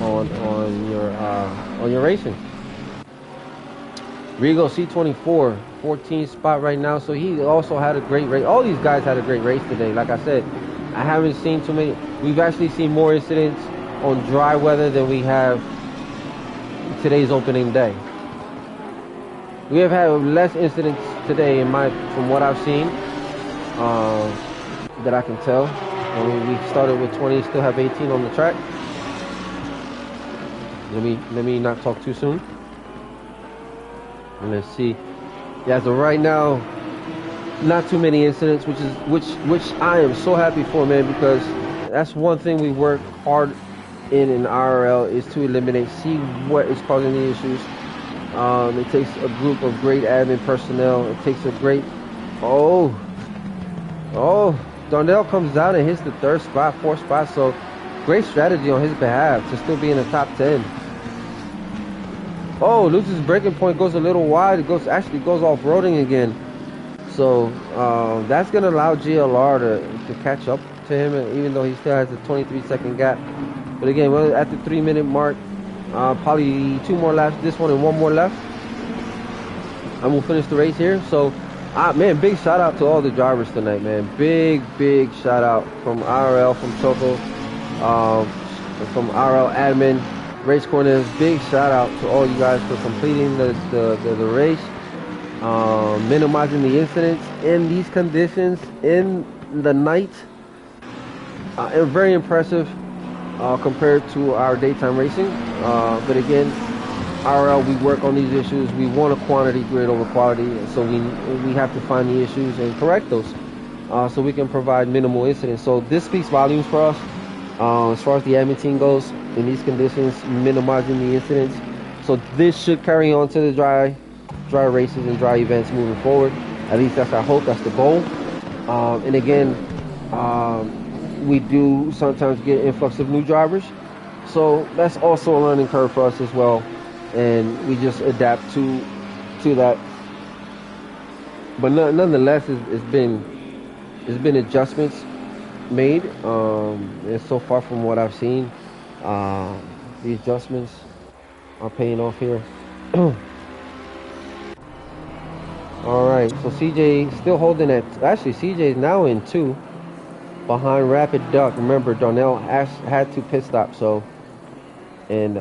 on your racing. Rigo C24, 14th spot right now. So he also had a great race. All these guys had a great race today. Like I said, I haven't seen too many. We've actually seen more incidents on dry weather than we have today's opening day. We have had less incidents today from what I've seen, that I can tell. I mean, we started with 20, still have 18 on the track. Let me not talk too soon. And let's see. Yeah, so right now, not too many incidents, which I am so happy for, man, because that's one thing we work hard in IRL is to eliminate, see what is causing the issues. It takes a group of great admin personnel. It takes a great, Darnell comes out and hits the 3rd spot, 4th spot. So great strategy on his behalf to still be in the top 10. Oh, loses breaking point, goes a little wide. It actually goes off-roading again. So that's going to allow GLR to catch up to him, even though he still has a 23-second gap. But again, we're at the 3-minute mark. Probably 2 more laps, this one and 1 more left. And we'll finish the race here. So, man, big shout out to all the drivers tonight, man. Big shout out from IRL, from Choco, from IRL admin, race corners. Big shout out to all you guys for completing the race, minimizing the incidents in these conditions in the night. Very impressive compared to our daytime racing. But again, IRL, we work on these issues. We want a quantity grid over quality, so we have to find the issues and correct those, so we can provide minimal incidents. So this speaks volumes for us as far as the admin team goes in these conditions, minimizing the incidents. So this should carry on to the dry races and dry events moving forward. At least that's our hope. That's the goal. And again, we do sometimes get influx of new drivers, so that's also a learning curve for us as well. And we just adapt to that. But nonetheless, it's been adjustments made, and so far from what I've seen, the adjustments are paying off here. All right, so CJ still holding at. Actually, CJ is now in 2 behind Rapid Duck. Remember, Darnell had to pit stop, so and.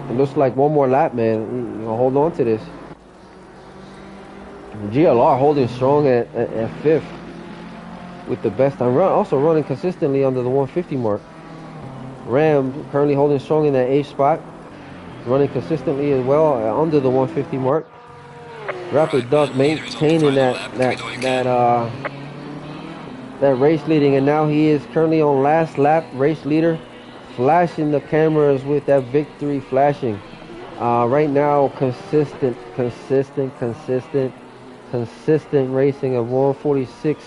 It looks like 1 more lap, man. Hold on to this. GLR holding strong at 5th with the best time. Also running consistently under the 150 mark. Ram currently holding strong in that 8th spot. Running consistently as well under the 150 mark. Rapid Duck maintaining that race leading, and now he is currently on last lap, race leader. Flashing the cameras with that victory flashing. Right now, consistent racing of 146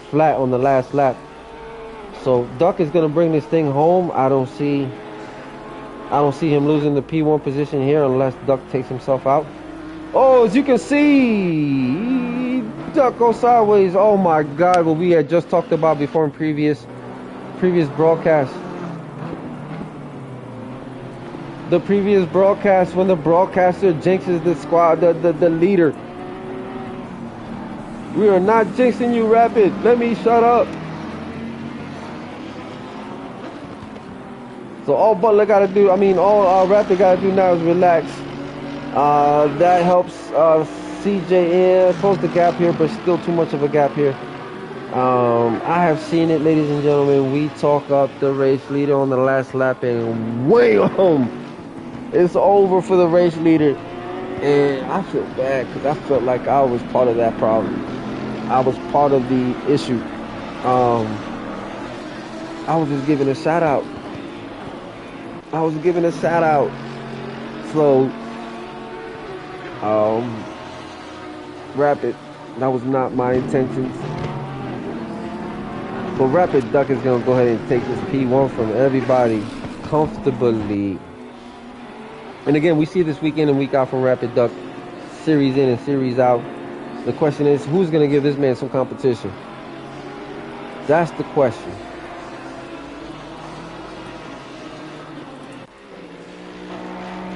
flat on the last lap. So Duck is gonna bring this thing home. I don't see him losing the P1 position here unless Duck takes himself out. Oh, as you can see, Duck goes sideways. Oh my God, what we had just talked about before in previous broadcasts. The previous broadcast, when the broadcaster jinxes the squad, the leader. We are not jinxing you, Rapid. Let me shut up. So all Butler gotta do, all Rapid gotta do now is relax. That helps CJ close the gap here, but still too much of a gap here. I have seen it, ladies and gentlemen. We talk up the race leader on the last lap and way home. It's over for the race leader, and I feel bad because I felt like I was part of that problem. I was part of the issue. I was just giving a shout out. So, Rapid, that was not my intentions. So Rapid Duck is gonna go ahead and take this P1 from everybody comfortably. And again, we see this week in and week out from Rapid Duck, series in and series out. The question is, who's going to give this man some competition? That's the question.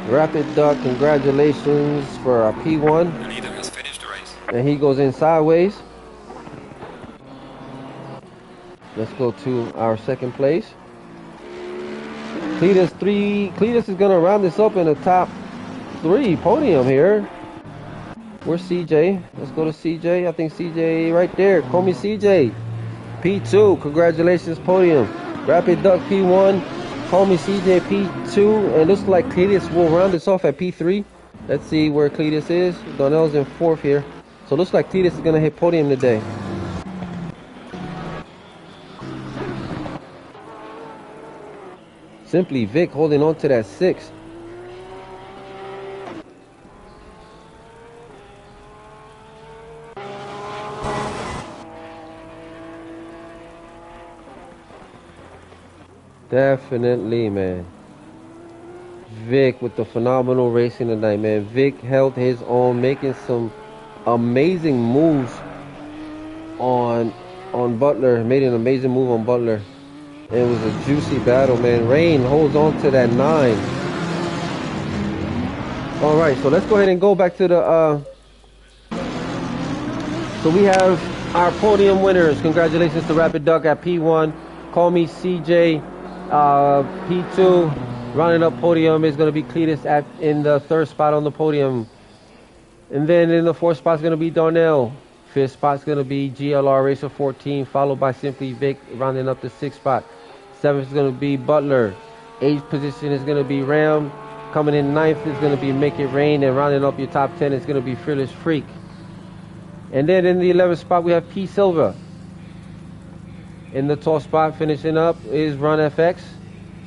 Rapid Duck, congratulations for our P1. The leader has finished the race. And he goes in sideways. Let's go to our second place. Cletus is going to round this up in the top 3 podium here. Where's CJ? Let's go to CJ. I think CJ right there. Call me CJ. P2. Congratulations, podium. Rapid Duck P1. Call me CJ P2. And looks like Cletus will round this off at P3. Let's see where Cletus is. Donnell's in 4th here. So it looks like Cletus is going to hit podium today. Simply Vic holding on to that 6. Definitely, man. Vic with the phenomenal racing tonight, man. Vic held his own, making some amazing moves on Butler. Made an amazing move on Butler. It was a juicy battle, man. Rain holds on to that 9. All right, so let's go ahead and go back to the. So we have our podium winners. Congratulations to Rapid Duck at P1. Call me CJ. P2. Rounding up podium is going to be Cletus in the 3rd spot on the podium. And then in the 4th spot is going to be Darnell. 5th spot is going to be GLR Racer 14, followed by Simply Vic, rounding up the 6th spot. 7th is going to be Butler. 8th position is going to be Ram. Coming in 9th is going to be Make It Rain. And rounding up your top 10 is going to be Fearless Freak. And then in the 11th spot, we have P Silva. In the 12th spot, finishing up is Run FX.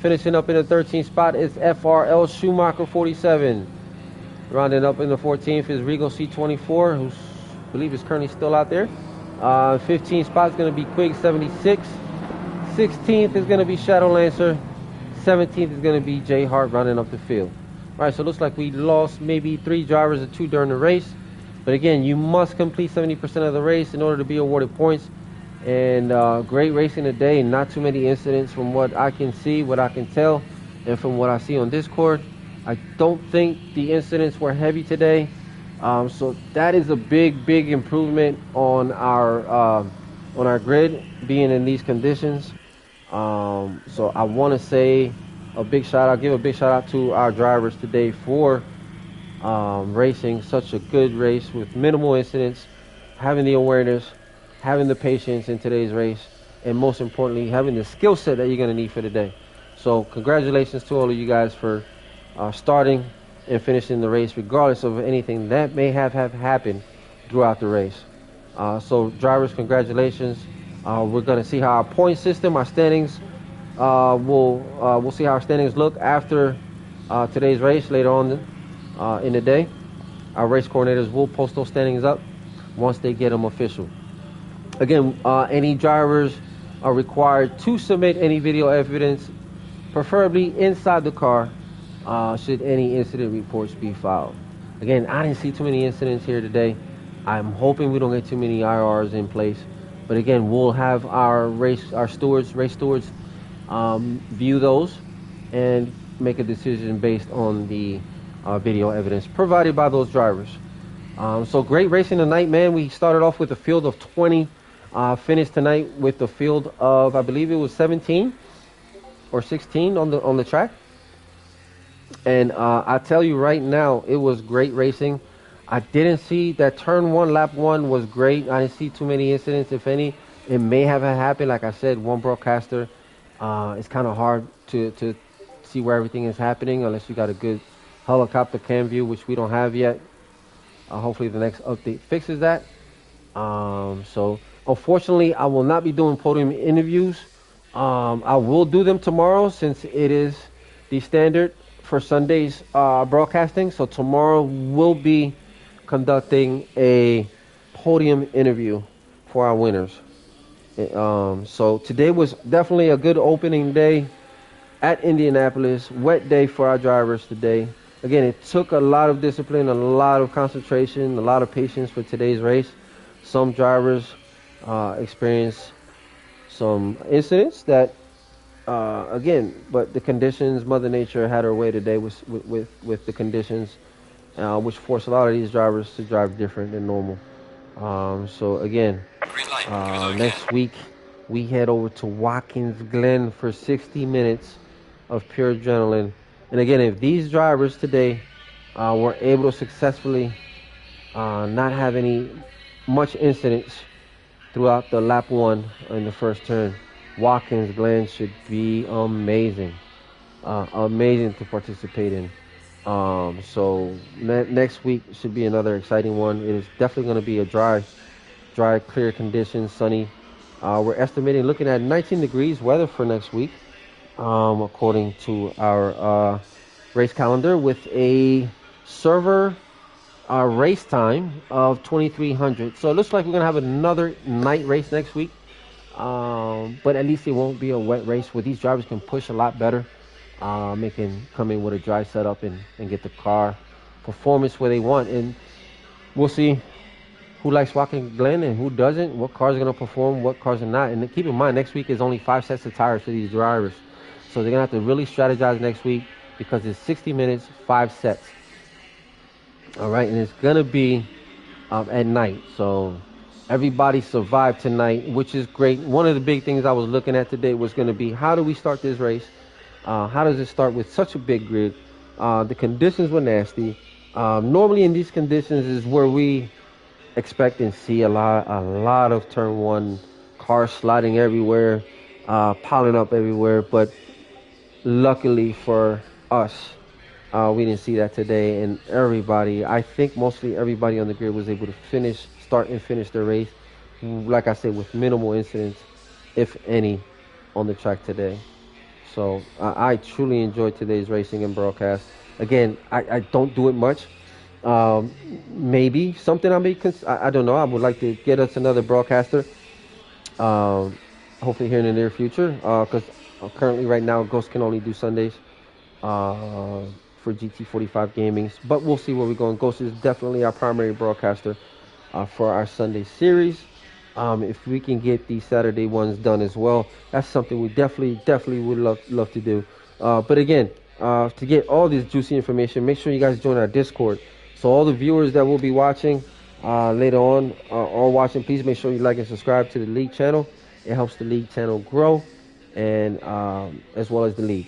Finishing up in the 13th spot is FRL Schumacher 47. Rounding up in the 14th is Regal C24, who I believe is currently still out there. 15th spot is going to be Quig 76. 16th is going to be Shadow Lancer. 17th is going to be J Hart rounding up the field. All right, so it looks like we lost maybe 3 drivers or 2 during the race. But again, you must complete 70% of the race in order to be awarded points. And great racing today. Not too many incidents from what I can see, what I can tell, and from what I see on Discord. I don't think the incidents were heavy today. So that is a big improvement on our grid being in these conditions. So I want to say a big shout out, give a big shout out to our drivers today for racing such a good race with minimal incidents, having the awareness, having the patience in today's race, and most importantly, having the skill set that you're going to need for today. So congratulations to all of you guys for starting and finishing the race, regardless of anything that may have happened throughout the race. So drivers, congratulations. We're going to see how our point system, our standings, we'll see how our standings look after today's race later on in the day. Our race coordinators will post those standings up once they get them official. Again, any drivers are required to submit any video evidence, preferably inside the car, should any incident reports be filed. Again, I didn't see too many incidents here today. I'm hoping we don't get too many IRs in place. But again, we'll have our race stewards view those and make a decision based on the video evidence provided by those drivers. So great racing tonight, man. We started off with a field of 20, finished tonight with a field of, I believe it was 17 or 16 on the track. And I tell you right now, it was great racing. I didn't see that turn 1, lap 1 was great. I didn't see too many incidents, if any. It may have happened. Like I said, one broadcaster, it's kind of hard to see where everything is happening unless you got a good helicopter cam view, which we don't have yet. Hopefully the next update fixes that. So unfortunately, I will not be doing podium interviews. I will do them tomorrow since it is the standard for Sunday's broadcasting. So tomorrow we'll be conducting a podium interview for our winners. So today was definitely a good opening day at Indianapolis. Wet day for our drivers today. Again, it took a lot of discipline, a lot of concentration, a lot of patience for today's race. Some drivers experienced some incidents that, again, but the conditions, Mother Nature had her way today with the conditions, which forced a lot of these drivers to drive different than normal. So again, next week we head over to Watkins Glen for 60 minutes of pure adrenaline. And again, if these drivers today were able to successfully not have any much incidents throughout the lap 1 in the first turn, Watkins Glen should be amazing. Amazing to participate in. So next week should be another exciting one. It is definitely going to be a dry, clear conditions, sunny. We're estimating, looking at 19 degrees weather for next week, according to our race calendar, with a server race time of 2300. So it looks like we're going to have another night race next week. But at least it won't be a wet race where these drivers can push a lot better. They can come in with a dry setup and get the car performance where they want. And we'll see who likes Watkins Glen and who doesn't, what cars are going to perform, what cars are not. And keep in mind, next week is only 5 sets of tires for these drivers. So they're going to have to really strategize next week because it's 60 minutes, 5 sets. All right, and it's going to be at night. So everybody survived tonight, which is great. One of the big things I was looking at today was going to be how do we start this race? How does it start with such a big grid? The conditions were nasty. Normally in these conditions is where we expect and see a lot of turn one cars sliding everywhere, piling up everywhere. But luckily for us, we didn't see that today, and everybody, I think mostly everybody on the grid was able to start and finish their race, like I said, with minimal incidents, if any, on the track today. So I truly enjoyed today's racing and broadcast. Again, I don't do it much. Maybe something I don't know. I would like to get us another broadcaster. Hopefully here in the near future. Because currently right now Ghost can only do Sundays. For GT45 Gamings, but we'll see where we're going. Ghost is definitely our primary broadcaster for our Sunday series. If we can get these Saturday ones done as well, that's something we definitely would love to do. But again, to get all this juicy information, make sure you guys join our Discord. So all the viewers that will be watching later on or watching, please make sure you like and subscribe to the league channel. It helps the league channel grow, and as well as the league.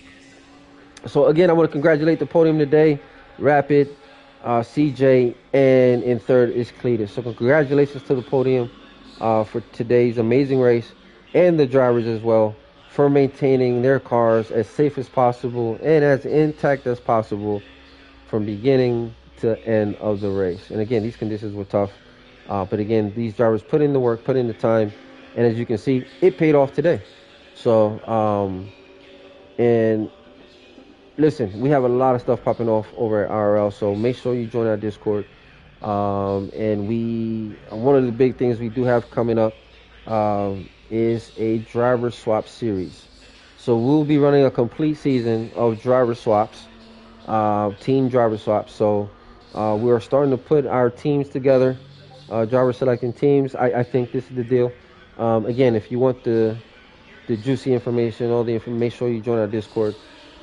So again, I want to congratulate the podium today, Rapid, CJ, and in third is Cletus. So congratulations to the podium for today's amazing race, and the drivers as well for maintaining their cars as safe as possible and as intact as possible from beginning to end of the race. And again, these conditions were tough, but again, these drivers put in the work, put in the time, and as you can see, it paid off today. So, and listen, we have a lot of stuff popping off over at RL, so make sure you join our Discord. And one of the big things we do have coming up is a driver swap series. So we'll be running a complete season of driver swaps, team driver swaps. So we are starting to put our teams together, driver selecting teams. I think this is the deal. Again, if you want the juicy information, all the information, make sure you join our Discord,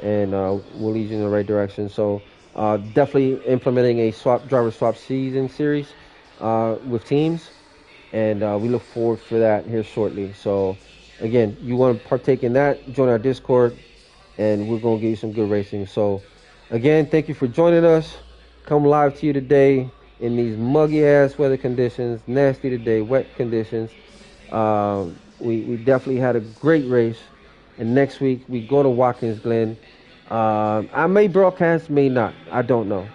and we'll lead you in the right direction. So definitely implementing a driver swap season series with teams, and we look forward for that here shortly. So again, you want to partake in that, join our Discord, and we're going to give you some good racing. So again, thank you for joining us. Come live to you today in these muggy ass weather conditions, nasty today, wet conditions. We definitely had a great race. And next week, we go to Watkins Glen. I may broadcast, may not. I don't know.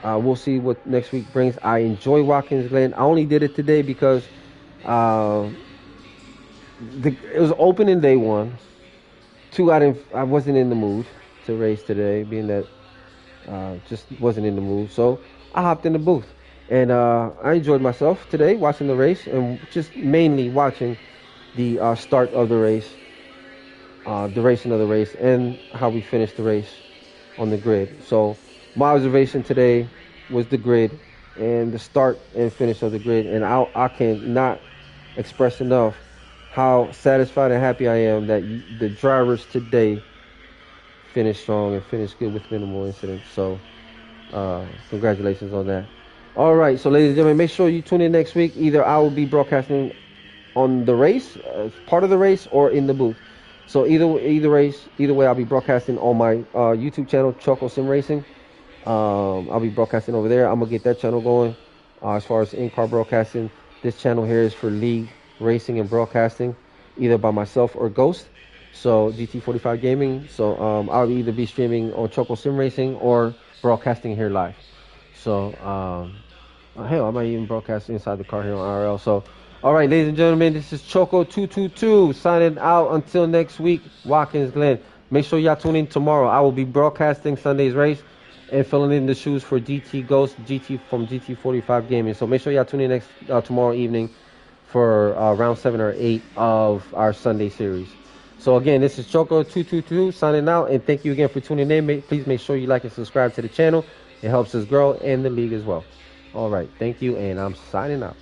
We'll see what next week brings. I enjoy Watkins Glen. I only did it today because it was opening day one. Two, I wasn't in the mood to race today, being that just wasn't in the mood. So I hopped in the booth. And I enjoyed myself today watching the race, and just mainly watching the start of the race. The racing of the race and how we finished the race on the grid. So my observation today was the grid and the start and finish of the grid, and I cannot express enough how satisfied and happy I am that the drivers today finished strong and finished good with minimal incidents. So congratulations on that. All right, so ladies and gentlemen, make sure you tune in next week. Either I will be broadcasting on the race, as part of the race, or in the booth. So either way, I'll be broadcasting on my YouTube channel, Choco Sim Racing. I'll be broadcasting over there. I'm gonna get that channel going. As far as in-car broadcasting, this channel here is for league racing and broadcasting, either by myself or Ghost. So GT45 Gaming. So I'll either be streaming on Choco Sim Racing or broadcasting here live. So hell, I might even broadcast inside the car here on RL. So. All right, ladies and gentlemen, this is Choco222 signing out until next week, Watkins Glen. Make sure y'all tune in tomorrow. I will be broadcasting Sunday's race and filling in the shoes for GT Ghost, from GT45 Gaming. So make sure y'all tune in tomorrow evening for round 7 or 8 of our Sunday series. So again, this is Choco222 signing out, and thank you again for tuning in. Please make sure you like and subscribe to the channel. It helps us grow and the league as well. All right, thank you, and I'm signing out.